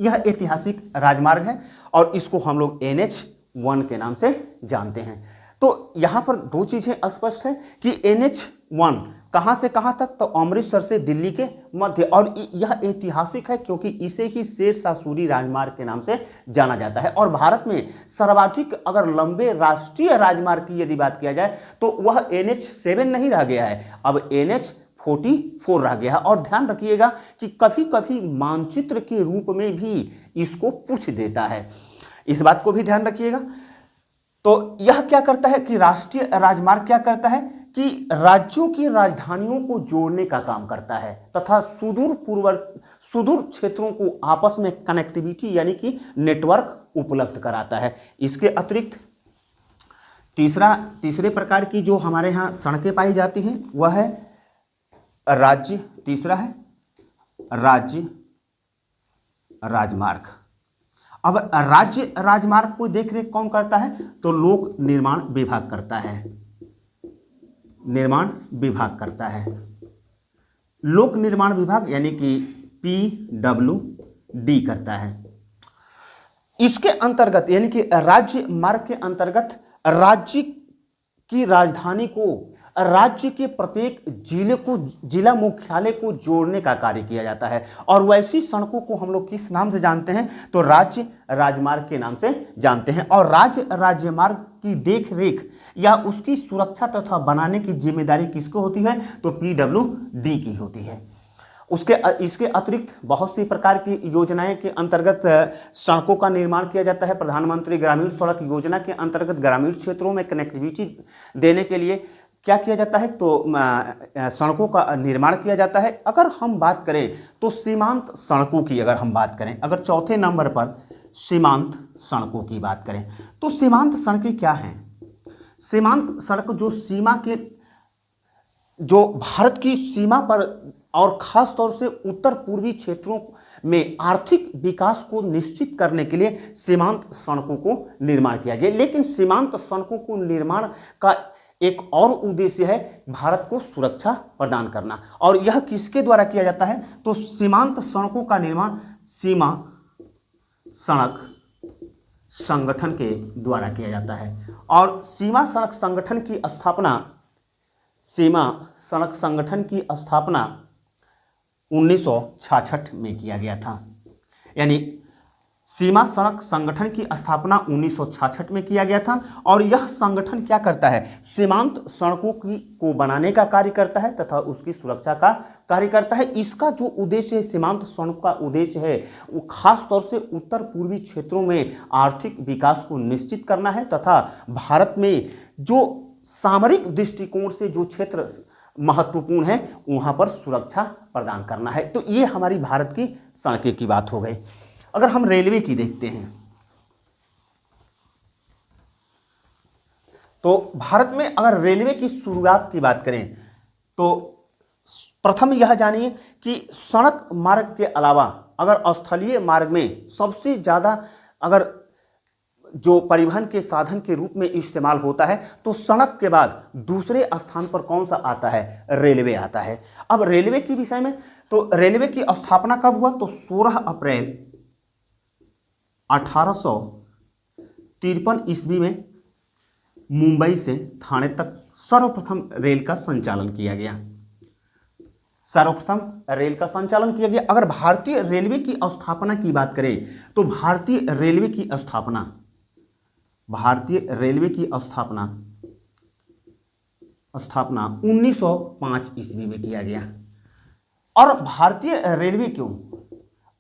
यह ऐतिहासिक राजमार्ग है और इसको हम लोग NH-1 के नाम से जानते हैं। तो यहाँ पर 2 चीजें स्पष्ट है कि NH-1 कहाँ से कहाँ तक, तो अमृतसर से दिल्ली के मध्य, और यह ऐतिहासिक है क्योंकि इसे ही शेरशाह सूरी राजमार्ग के नाम से जाना जाता है। और भारत में सर्वाधिक अगर लंबे राष्ट्रीय राजमार्ग की यदि बात किया जाए तो वह NH-7 नहीं रह गया है, अब NH-44 रह गया है। और ध्यान रखिएगा कि कभी कभी मानचित्र के रूप में भी इसको पूछ देता है, इस बात को भी ध्यान रखिएगा। तो यह क्या करता है कि राष्ट्रीय राजमार्ग क्या करता है कि राज्यों की राजधानियों को जोड़ने का काम करता है तथा सुदूर क्षेत्रों को आपस में कनेक्टिविटी यानी कि नेटवर्क उपलब्ध कराता है। इसके अतिरिक्त तीसरे प्रकार की जो हमारे यहाँ सड़कें पाई जाती हैं वह है राज्य राजमार्ग। अब राज्य राजमार्ग को देखरेख कौन करता है, तो लोक निर्माण विभाग करता है। लोक निर्माण विभाग यानी कि PWD करता है। इसके अंतर्गत यानी कि राज्य मार्ग के अंतर्गत राज्य की राजधानी को राज्य के प्रत्येक जिला मुख्यालय को जोड़ने का कार्य किया जाता है। और वैसी सड़कों को हम लोग किस नाम से जानते हैं, तो राज्य राजमार्ग के नाम से जानते हैं। और राज्य राजमार्ग की देखरेख या उसकी सुरक्षा तथा बनाने की जिम्मेदारी किसको होती है, तो PWD की होती है। उसके इसके अतिरिक्त बहुत सी प्रकार की योजनाएं के अंतर्गत सड़कों का निर्माण किया जाता है। प्रधानमंत्री ग्रामीण सड़क योजना के अंतर्गत ग्रामीण क्षेत्रों में कनेक्टिविटी देने के लिए क्या किया जाता है, तो सड़कों का निर्माण किया जाता है। अगर हम बात करें तो सीमांत सड़कों की, अगर हम बात करें, अगर चौथे नंबर पर सीमांत सड़कों की बात करें तो सीमांत सड़कें क्या हैं? सीमांत सड़क जो सीमा के, जो भारत की सीमा पर और खास तौर से उत्तर पूर्वी क्षेत्रों में आर्थिक विकास को निश्चित करने के लिए सीमांत सड़कों को निर्माण किया गया। लेकिन सीमांत सड़कों को निर्माण का एक और उद्देश्य है भारत को सुरक्षा प्रदान करना। और यह किसके द्वारा किया जाता है, तो सीमांत सड़कों का निर्माण सीमा सड़क संगठन के द्वारा किया जाता है। और सीमा सड़क संगठन की स्थापना, सीमा सड़क संगठन की स्थापना 1966 में किया गया था। यानी सीमा सड़क संगठन की स्थापना 1966 में किया गया था। और यह संगठन क्या करता है, सीमांत सड़कों को बनाने का कार्य करता है तथा उसकी सुरक्षा का कार्य करता है। इसका जो उद्देश्य है, सीमांत सड़क का उद्देश्य है, वो खास तौर से उत्तर पूर्वी क्षेत्रों में आर्थिक विकास को निश्चित करना है तथा भारत में जो सामरिक दृष्टिकोण से जो क्षेत्र महत्वपूर्ण है वहां पर सुरक्षा प्रदान करना है। तो ये हमारी भारत की सड़कें की बात हो गई। अगर हम रेलवे की देखते हैं तो भारत में अगर रेलवे की शुरुआत की बात करें तो प्रथम यह जानिए कि सड़क मार्ग के अलावा अगर स्थलीय मार्ग में सबसे ज़्यादा अगर जो परिवहन के साधन के रूप में इस्तेमाल होता है तो सड़क के बाद दूसरे स्थान पर कौन सा आता है, रेलवे आता है। अब रेलवे के विषय में, तो रेलवे की स्थापना कब हुआ, तो 16 अप्रैल 1853 ईस्वी में मुंबई से थाने तक सर्वप्रथम रेल का संचालन किया गया। सर्वप्रथम रेल का संचालन किया गया। अगर भारतीय रेलवे की स्थापना की बात करें तो भारतीय रेलवे की स्थापना 1905 ईस्वी में किया गया। और भारतीय रेलवे को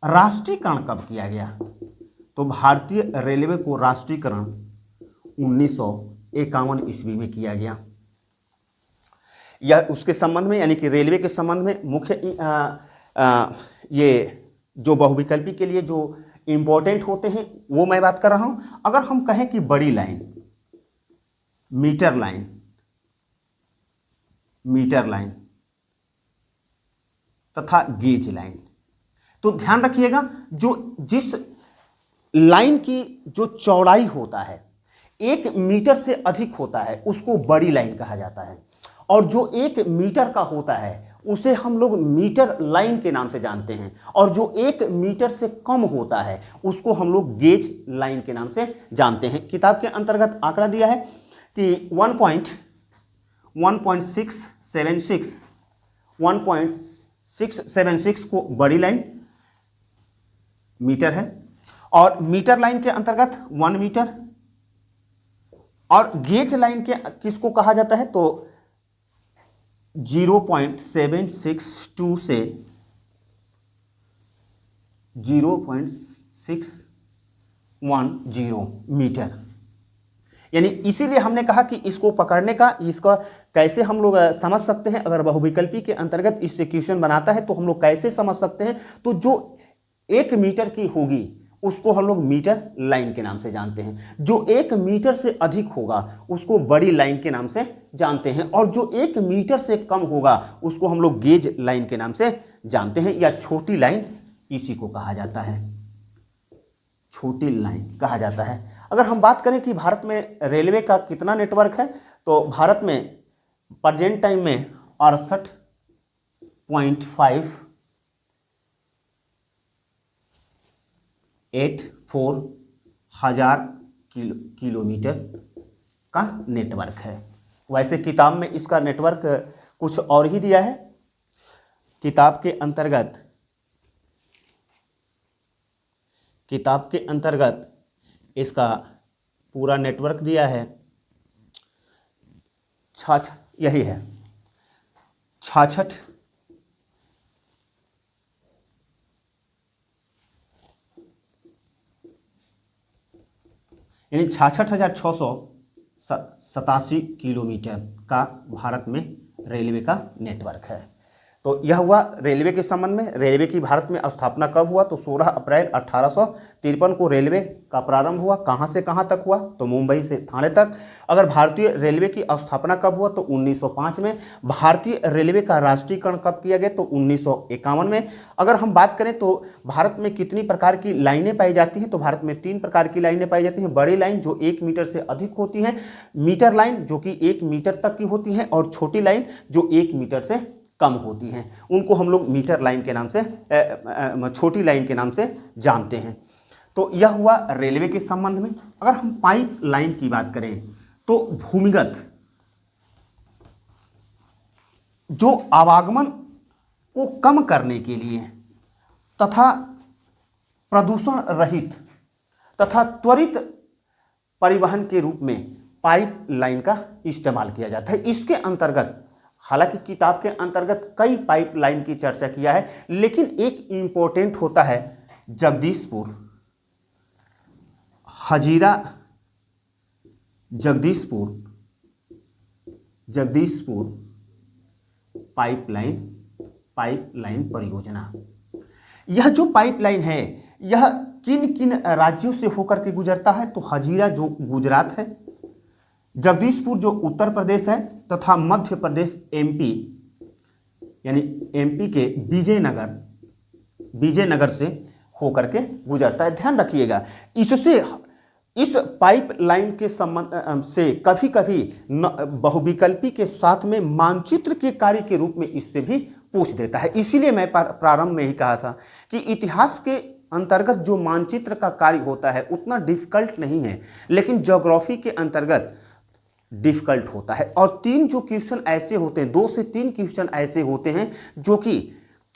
राष्ट्रीयकरण कब किया गया, तो भारतीय रेलवे को राष्ट्रीयकरण 1951 ईस्वी में किया गया। यह उसके संबंध में, यानी कि रेलवे के संबंध में मुख्य ये जो बहुविकल्पी के लिए जो इंपॉर्टेंट होते हैं वो मैं बात कर रहा हूं। अगर हम कहें कि बड़ी लाइन, मीटर लाइन तथा गेज लाइन, तो ध्यान रखिएगा जो जिस लाइन की जो चौड़ाई होता है 1 मीटर से अधिक होता है उसको बड़ी लाइन कहा जाता है। और जो 1 मीटर का होता है उसे हम लोग मीटर लाइन के नाम से जानते हैं। और जो 1 मीटर से कम होता है उसको हम लोग गेज लाइन के नाम से जानते हैं। किताब के अंतर्गत आंकड़ा दिया है कि 1.676 को बड़ी लाइन मीटर है और मीटर लाइन के अंतर्गत 1 मीटर, और गेज लाइन के किसको कहा जाता है, तो 0.762 से 0.610 मीटर। यानी इसीलिए हमने कहा कि इसको पकड़ने का, इसका कैसे हम लोग समझ सकते हैं। अगर बहुविकल्पी के अंतर्गत इससे क्वेश्चन बनाता है तो हम लोग कैसे समझ सकते हैं, तो जो 1 मीटर की होगी उसको हम लोग मीटर लाइन के नाम से जानते हैं। जो 1 मीटर से अधिक होगा उसको बड़ी लाइन के नाम से जानते हैं। और जो 1 मीटर से कम होगा उसको हम लोग गेज लाइन के नाम से जानते हैं, या छोटी लाइन इसी को कहा जाता है, छोटी लाइन कहा जाता है। अगर हम बात करें कि भारत में रेलवे का कितना नेटवर्क है, तो भारत में प्रेजेंट टाइम में 68.84 हजार किलोमीटर का नेटवर्क है। वैसे किताब में इसका नेटवर्क कुछ और ही दिया है। किताब के अंतर्गत इसका पूरा नेटवर्क दिया है, यही है 66 यानी 66,687 किलोमीटर का भारत में रेलवे का नेटवर्क है। तो यह हुआ रेलवे के संबंध में। रेलवे की भारत में स्थापना कब हुआ? तो 16 अप्रैल 1853 को रेलवे का प्रारंभ हुआ। कहाँ से कहाँ तक हुआ? तो मुंबई से थाने तक। अगर भारतीय रेलवे की स्थापना कब हुआ? तो 1905 में। भारतीय रेलवे का राष्ट्रीयकरण कब किया गया? तो 1951 में। अगर हम बात करें तो भारत में कितनी प्रकार की लाइनें पाई जाती हैं? तो भारत में 3 प्रकार की लाइनें पाई जाती हैं। बड़ी लाइन जो 1 मीटर से अधिक होती हैं, मीटर लाइन जो कि 1 मीटर तक की होती हैं, और छोटी लाइन जो 1 मीटर से कम होती हैं। उनको हम लोग मीटर लाइन के नाम से, छोटी लाइन के नाम से जानते हैं। तो यह हुआ रेलवे के संबंध में। अगर हम पाइप लाइन की बात करें तो भूमिगत जो आवागमन को कम करने के लिए तथा प्रदूषण रहित तथा त्वरित परिवहन के रूप में पाइप लाइन का इस्तेमाल किया जाता है। इसके अंतर्गत, हालांकि किताब के अंतर्गत कई पाइपलाइन की चर्चा किया है, लेकिन एक इंपॉर्टेंट होता है जगदीशपुर, हजीरा, जगदीशपुर पाइपलाइन परियोजना। यह जो पाइपलाइन है यह किन किन राज्यों से होकर के गुजरता है? तो हजीरा जो गुजरात है, जगदीशपुर जो उत्तर प्रदेश है, तथा मध्य प्रदेश एमपी, यानी एमपी के विजयनगर से होकर के गुजरता है। ध्यान रखिएगा, इससे इस पाइपलाइन के संबंध से कभी कभी बहुविकल्पी के साथ में मानचित्र के कार्य के रूप में इससे भी पूछ देता है। इसीलिए मैं प्रारंभ में ही कहा था कि इतिहास के अंतर्गत जो मानचित्र का कार्य होता है उतना डिफिकल्ट नहीं है, लेकिन ज्योग्राफी के अंतर्गत डिफिकल्ट होता है। और 3 जो क्वेश्चन ऐसे होते हैं, 2 से 3 क्वेश्चन ऐसे होते हैं जो कि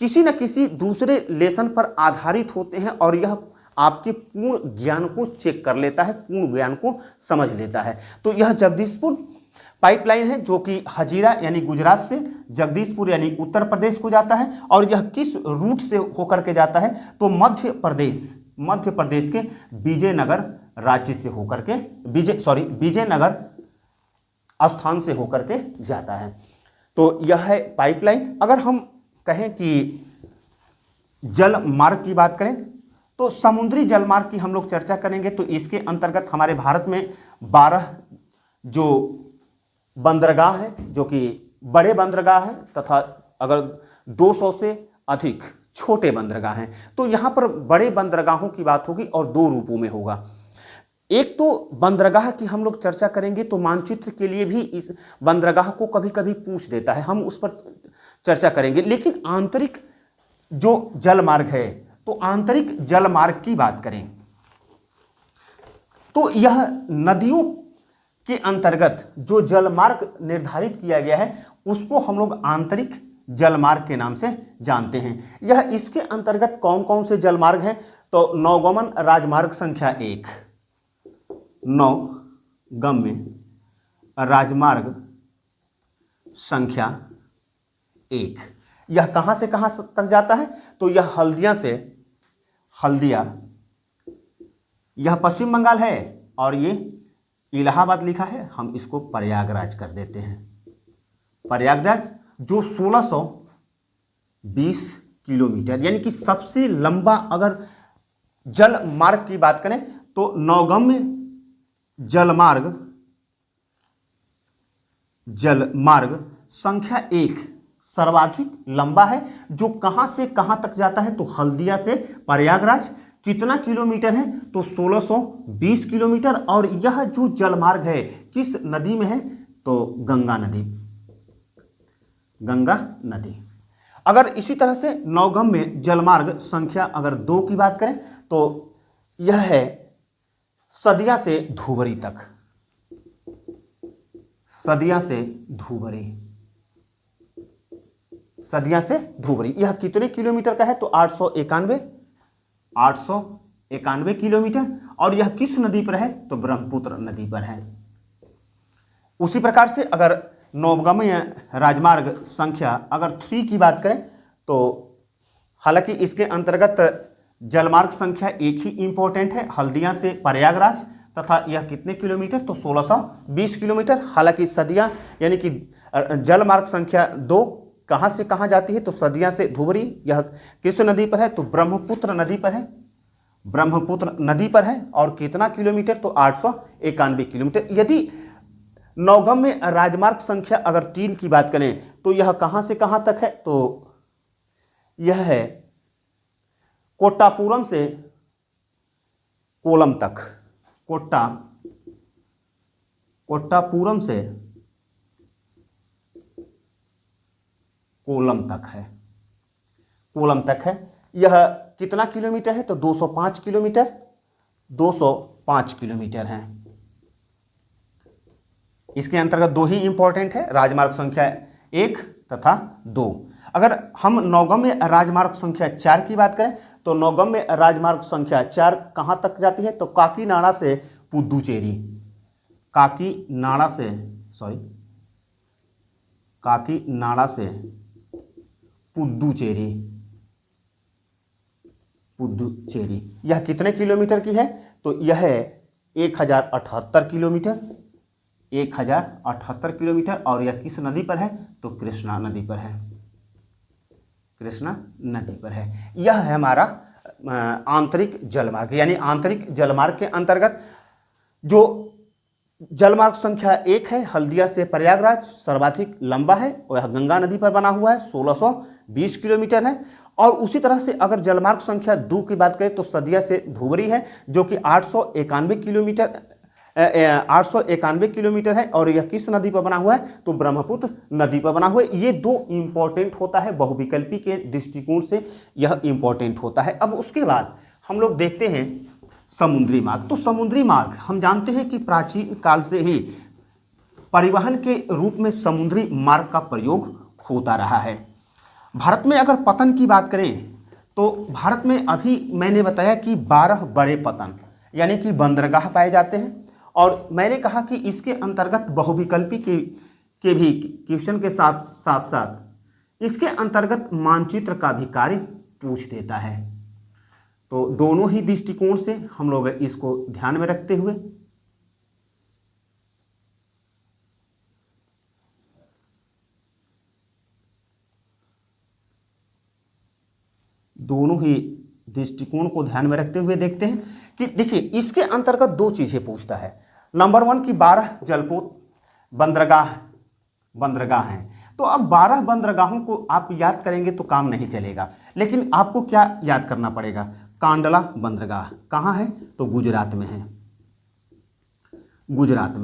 किसी न किसी दूसरे लेसन पर आधारित होते हैं, और यह आपके पूर्ण ज्ञान को चेक कर लेता है, पूर्ण ज्ञान को समझ लेता है। तो यह जगदीशपुर पाइपलाइन है जो कि हजीरा यानी गुजरात से जगदीशपुर यानी उत्तर प्रदेश को जाता है। और यह किस रूट से होकर के जाता है? तो मध्य प्रदेश के विजयनगर राज्य से होकर के, विजयनगर स्थान से होकर के जाता है। तो यह है पाइपलाइन। अगर हम कहें कि जल मार्ग की बात करें तो समुद्री जल मार्ग की हम लोग चर्चा करेंगे। तो इसके अंतर्गत हमारे भारत में 12 जो बंदरगाह है जो कि बड़े बंदरगाह हैं, तथा अगर 200 से अधिक छोटे बंदरगाह हैं। तो यहाँ पर बड़े बंदरगाहों की बात होगी और 2 रूपों में होगा। एक तो बंदरगाह की हम लोग चर्चा करेंगे, तो मानचित्र के लिए भी इस बंदरगाह को कभी कभी पूछ देता है, हम उस पर चर्चा करेंगे। लेकिन आंतरिक जो जल मार्ग है, तो आंतरिक जल मार्ग की बात करें तो यह नदियों के अंतर्गत जो जल मार्ग निर्धारित किया गया है उसको हम लोग आंतरिक जल मार्ग के नाम से जानते हैं। यह इसके अंतर्गत कौन कौन से जल मार्ग हैं? तो नौगमन राजमार्ग संख्या 1, नौगम्य राजमार्ग संख्या 1, यह कहां से कहां तक जाता है? तो यह हल्दिया, यह पश्चिम बंगाल है, और ये इलाहाबाद लिखा है, हम इसको प्रयागराज कर देते हैं। प्रयागराज जो 1620 किलोमीटर, यानी कि सबसे लंबा अगर जल मार्ग की बात करें तो नौगम्य जलमार्ग संख्या 1 सर्वाधिक लंबा है, जो कहां से कहां तक जाता है? तो हल्दिया से प्रयागराज। कितना किलोमीटर है? तो 1620 किलोमीटर। और यह जो जलमार्ग है किस नदी में है? तो गंगा नदी। अगर इसी तरह से नौगम्य जलमार्ग संख्या अगर 2 की बात करें तो यह है सदिया से धुबरी तक, सदिया से धुबरी। यह कितने किलोमीटर का है? तो 891 किलोमीटर। और यह किस नदी पर है? तो ब्रह्मपुत्र नदी पर है। उसी प्रकार से अगर नौगम्य राजमार्ग संख्या अगर 3 की बात करें तो हालांकि इसके अंतर्गत जलमार्ग संख्या 1 ही इंपॉर्टेंट है, हल्दिया से प्रयागराज, तथा यह कितने किलोमीटर, तो 1620 किलोमीटर। हालांकि सदियां यानी कि जल मार्ग संख्या 2 कहां से कहां जाती है, तो सदियां से धुबरी, यह किस नदी पर है, तो ब्रह्मपुत्र नदी पर है, ब्रह्मपुत्र नदी पर है। और कितना किलोमीटर, तो 891 किलोमीटर। यदि नौगम्य राजमार्ग संख्या अगर 3 की बात करें तो यह कहां से कहां तक है, तो यह है कोट्टापुरम से कोलम तक, कोट्टापुरम से कोलम तक है, कोलम तक है। यह कितना किलोमीटर है, तो 205 किलोमीटर, 205 किलोमीटर है। इसके अंतर्गत 2 ही इंपॉर्टेंट है, राजमार्ग संख्या 1 तथा 2। अगर हम नौगम्य राजमार्ग संख्या 4 की बात करें तो नौगम्य राजमार्ग संख्या 4 कहां तक जाती है, तो काकीनाडा से पुदुचेरी, काकीनाडा से पुदुचेरी। यह कितने किलोमीटर की है, तो यह है 1078 किलोमीटर, 1078 किलोमीटर। और यह किस नदी पर है, तो कृष्णा नदी पर है, कृष्णा नदी पर है। यह है हमारा आंतरिक जलमार्ग। यानी आंतरिक जलमार्ग के अंतर्गत जो जलमार्ग संख्या 1 है, हल्दिया से प्रयागराज, सर्वाधिक लंबा है और यह गंगा नदी पर बना हुआ है, 1620 किलोमीटर है। और उसी तरह से अगर जलमार्ग संख्या 2 की बात करें तो सदिया से धुबरी है, जो कि 891 किलोमीटर है। और यह किस नदी पर बना हुआ है, तो ब्रह्मपुत्र नदी पर बना हुआ है। ये 2 इंपॉर्टेंट होता है, बहुविकल्पी के दृष्टिकोण से यह इंपॉर्टेंट होता है। अब उसके बाद हम लोग देखते हैं समुद्री मार्ग। तो समुद्री मार्ग हम जानते हैं कि प्राचीन काल से ही परिवहन के रूप में समुद्री मार्ग का प्रयोग होता रहा है। भारत में अगर पतन की बात करें तो भारत में अभी मैंने बताया कि 12 बड़े पतन यानी कि बंदरगाह पाए जाते हैं। और मैंने कहा कि इसके अंतर्गत बहुविकल्पी के भी क्वेश्चन के साथ साथ इसके अंतर्गत मानचित्र का भी कार्य पूछ देता है। तो दोनों ही दृष्टिकोण से हम लोग इसको ध्यान में रखते हुए देखते हैं कि देखिए इसके अंतर्गत 2 चीजें पूछता है। नंबर 1 की 12 जलपोत बंदरगाह हैं। तो अब 12 बंदरगाहों को आप याद करेंगे तो काम नहीं चलेगा, लेकिन आपको क्या याद करना पड़ेगा, कांडला बंदरगाह कहाँ है, तो गुजरात में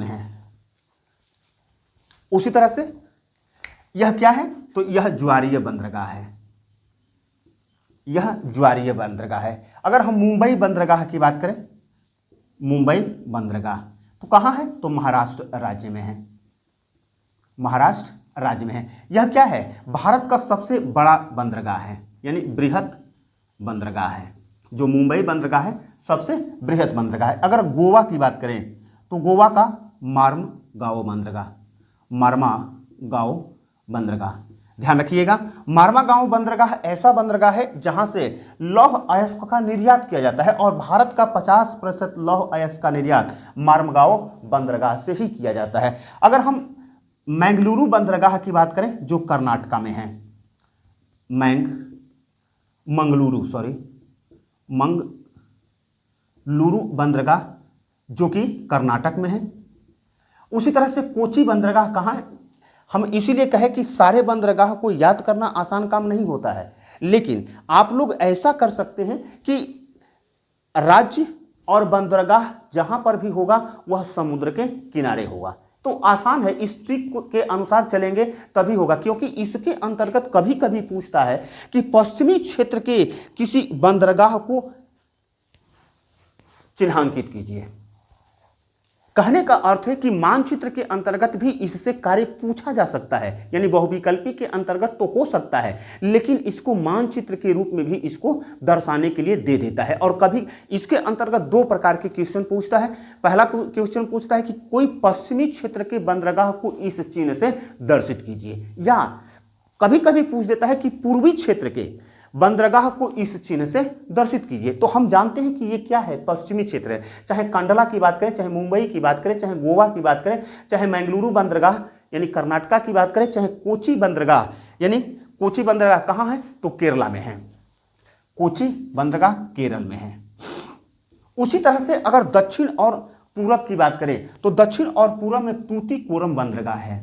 है। उसी तरह से यह क्या है, तो यह ज्वारीय बंदरगाह है। अगर हम मुंबई बंदरगाह की बात करें, मुंबई बंदरगाह तो कहाँ है, तो महाराष्ट्र राज्य में है। यह क्या है, भारत का सबसे बड़ा बंदरगाह है, यानी बृहत बंदरगाह है। जो मुंबई बंदरगाह है सबसे बृहत बंदरगाह है। अगर गोवा की बात करें तो गोवा का मार्मगाओ बंदरगाह, ध्यान रखिएगा। मार्मागांव बंदरगाह ऐसा बंदरगाह है जहां से लौह अयस्क का निर्यात किया जाता है और भारत का 50% लौह अयस्क का निर्यात मार्मागांव बंदरगाह से ही किया जाता है। अगर हम मैंगलुरु बंदरगाह की बात करें जो कर्नाटका में है, मंगलुरु बंदरगाह जो कि कर्नाटक में है। उसी तरह से कोची बंदरगाह कहाँ है, हम इसीलिए कहे कि सारे बंदरगाह को याद करना आसान काम नहीं होता है, लेकिन आप लोग ऐसा कर सकते हैं कि राज्य और बंदरगाह जहां पर भी होगा वह समुद्र के किनारे होगा। तो आसान है, इस ट्रिक के अनुसार चलेंगे तभी होगा, क्योंकि इसके अंतर्गत कभी कभी पूछता है कि पश्चिमी क्षेत्र के किसी बंदरगाह को चिन्हांकित कीजिए। कहने का अर्थ है कि मानचित्र के अंतर्गत भी इससे कार्य पूछा जा सकता है, यानी बहुविकल्पी के अंतर्गत तो हो सकता है, लेकिन इसको मानचित्र के रूप में भी इसको दर्शाने के लिए दे देता है। और कभी इसके अंतर्गत 2 प्रकार के क्वेश्चन पूछता है। पहला क्वेश्चन पूछता है कि कोई पश्चिमी क्षेत्र के बंदरगाह को इस चिन्ह से दर्शित कीजिए, या कभी कभी पूछ देता है कि पूर्वी क्षेत्र के बंदरगाह को इस चिन्ह से दर्शित कीजिए। तो हम जानते हैं कि ये क्या है, पश्चिमी क्षेत्र है। चाहे कंडला की बात करें, चाहे मुंबई की बात करें, चाहे गोवा की बात करें, चाहे मैंगलुरु बंदरगाह यानी कर्नाटका की बात करें, चाहे कोची बंदरगाह यानी कोची बंदरगाह कहाँ है, तो केरला में है। कोची बंदरगाह केरल में है। उसी तरह से अगर दक्षिण और पूरब की बात करें तो दक्षिण और पूरब में तूतीकोरम बंदरगाह है।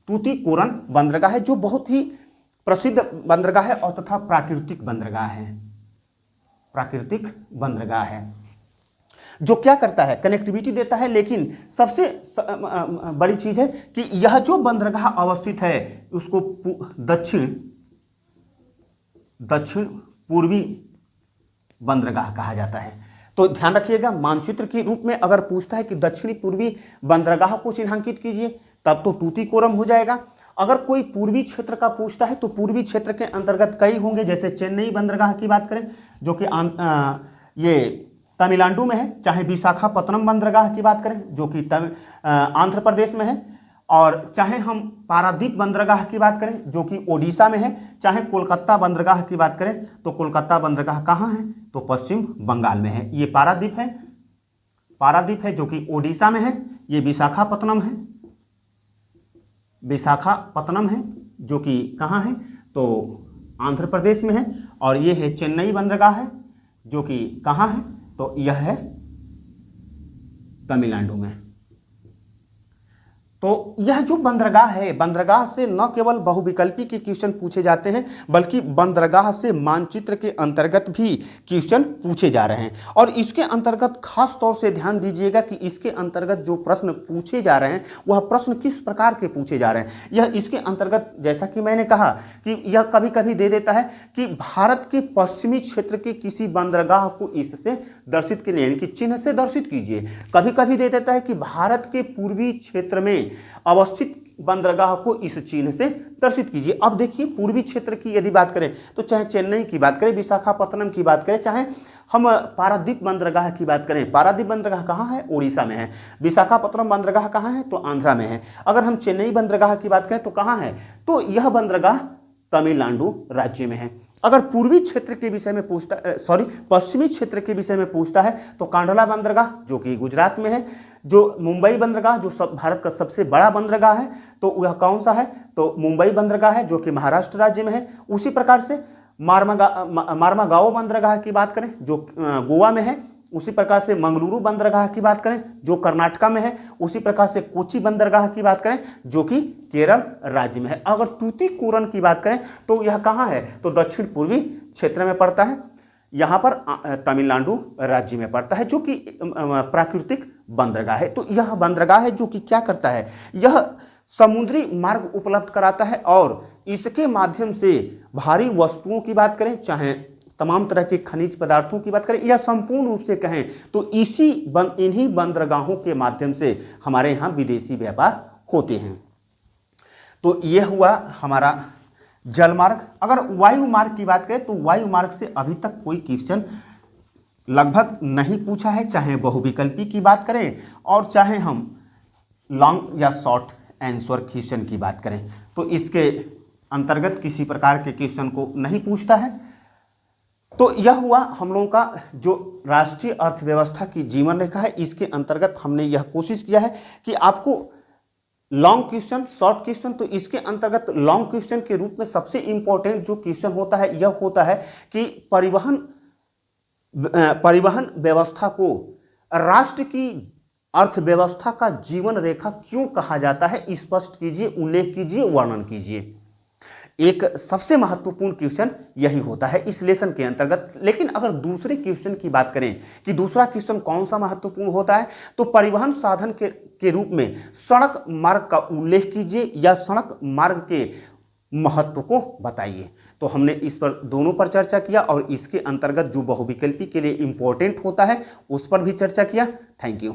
तूतीकोरन बंदरगाह है जो बहुत ही प्रसिद्ध बंदरगाह है और तथा प्राकृतिक बंदरगाह है। प्राकृतिक बंदरगाह है जो क्या करता है, कनेक्टिविटी देता है। लेकिन सबसे बड़ी चीज है कि यह जो बंदरगाह अवस्थित है उसको दक्षिण पूर्वी बंदरगाह कहा जाता है। तो ध्यान रखिएगा, मानचित्र के रूप में अगर पूछता है कि दक्षिणी पूर्वी बंदरगाह को चिन्हांकित कीजिए तब तो तूतीकोरम हो जाएगा। अगर कोई पूर्वी क्षेत्र का पूछता है तो पूर्वी क्षेत्र के अंतर्गत कई होंगे, जैसे चेन्नई बंदरगाह की बात करें जो कि ये तमिलनाडु में है, चाहे विशाखापत्तनम बंदरगाह की बात करें जो कि आंध्र प्रदेश में है, और चाहे हम पारादीप बंदरगाह की बात करें जो कि ओडिशा में है, चाहे कोलकाता बंदरगाह की बात करें तो कोलकाता बंदरगाह कहाँ है, तो पश्चिम बंगाल में है। ये पारादीप है जो कि ओडिशा में है। ये विशाखापत्तनम है जो कि कहाँ है, तो आंध्र प्रदेश में है। और ये है चेन्नई बंदरगाह है जो कि कहाँ है, तो यह है तमिलनाडु में। तो यह जो बंदरगाह है, बंदरगाह से न केवल बहुविकल्पी के क्वेश्चन पूछे जाते हैं बल्कि बंदरगाह से मानचित्र के अंतर्गत भी क्वेश्चन पूछे जा रहे हैं। और इसके अंतर्गत खास तौर से ध्यान दीजिएगा कि इसके अंतर्गत जो प्रश्न पूछे जा रहे हैं वह प्रश्न किस प्रकार के पूछे जा रहे हैं। यह इसके अंतर्गत, जैसा कि मैंने कहा कि यह कभी कभी दे देता है कि भारत के पश्चिमी क्षेत्र के किसी बंदरगाह को इससे दर्शित कीजिए यानी कि चिन्ह से दर्शित कीजिए। कभी कभी दे देता है कि भारत के पूर्वी क्षेत्र में अवस्थित बंदरगाह को इस चिन्ह से दर्शित कीजिए। अब देखिए, पूर्वी क्षेत्र की यदि बात करें तो चाहे चेन्नई की बात करें, विशाखापत्तनम की बात करें, चाहे हम पारादीप बंदरगाह की बात करें, पारादीप बंदरगाह कहाँ है, उड़ीसा में है। विशाखापत्तनम बंदरगाह कहाँ है, तो आंध्रा में है। अगर हम चेन्नई बंदरगाह की बात करें तो कहाँ है, तो यह बंदरगाह तमिलनाडु राज्य में है। अगर पूर्वी क्षेत्र के विषय में पश्चिमी क्षेत्र के विषय में पूछता है तो कांडला बंदरगाह जो कि गुजरात में है। जो मुंबई बंदरगाह जो भारत का सबसे बड़ा बंदरगाह है तो वह कौन सा है, तो मुंबई बंदरगाह है जो कि महाराष्ट्र राज्य में है। उसी प्रकार से मार्मागाओ बंदरगाह की बात करें जो गोवा में है। उसी प्रकार से मंगलुरु बंदरगाह की बात करें जो कर्नाटका में है। उसी प्रकार से कोची बंदरगाह की बात करें जो कि केरल राज्य में है। अगर तूतीकोरन की बात करें तो यह कहाँ है, तो दक्षिण पूर्वी क्षेत्र में पड़ता है। यहाँ पर तमिलनाडु राज्य में पड़ता है जो कि प्राकृतिक बंदरगाह है। तो यह बंदरगाह है जो कि क्या करता है, यह समुद्री मार्ग उपलब्ध कराता है और इसके माध्यम से भारी वस्तुओं की बात करें, चाहे तमाम तरह के खनिज पदार्थों की बात करें या संपूर्ण रूप से कहें तो इन्हीं बंदरगाहों के माध्यम से हमारे यहाँ विदेशी व्यापार होते हैं। तो यह हुआ हमारा जल मार्ग। अगर वायु मार्ग की बात करें तो वायु मार्ग से अभी तक कोई क्वेश्चन लगभग नहीं पूछा है, चाहे बहुविकल्पी की बात करें और चाहे हम लॉन्ग या शॉर्ट आंसर क्वेश्चन की बात करें तो इसके अंतर्गत किसी प्रकार के क्वेश्चन को नहीं पूछता है। तो यह हुआ हम लोगों का जो राष्ट्रीय अर्थव्यवस्था की जीवन रेखा है। इसके अंतर्गत हमने यह कोशिश किया है कि आपको लॉन्ग क्वेश्चन, शॉर्ट क्वेश्चन, तो इसके अंतर्गत लॉन्ग क्वेश्चन के रूप में सबसे इंपॉर्टेंट जो क्वेश्चन होता है यह होता है कि परिवहन व्यवस्था को राष्ट्र की अर्थव्यवस्था का जीवन रेखा क्यों कहा जाता है, स्पष्ट कीजिए, उल्लेख कीजिए, वर्णन कीजिए। एक सबसे महत्वपूर्ण क्वेश्चन यही होता है इस लेसन के अंतर्गत। लेकिन अगर दूसरे क्वेश्चन की बात करें कि दूसरा क्वेश्चन कौन सा महत्वपूर्ण होता है, तो परिवहन साधन के रूप में सड़क मार्ग का उल्लेख कीजिए या सड़क मार्ग के महत्व को बताइए। तो हमने इस पर दोनों पर चर्चा किया और इसके अंतर्गत जो बहुविकल्पी के लिए इंपॉर्टेंट होता है उस पर भी चर्चा किया। Thank you.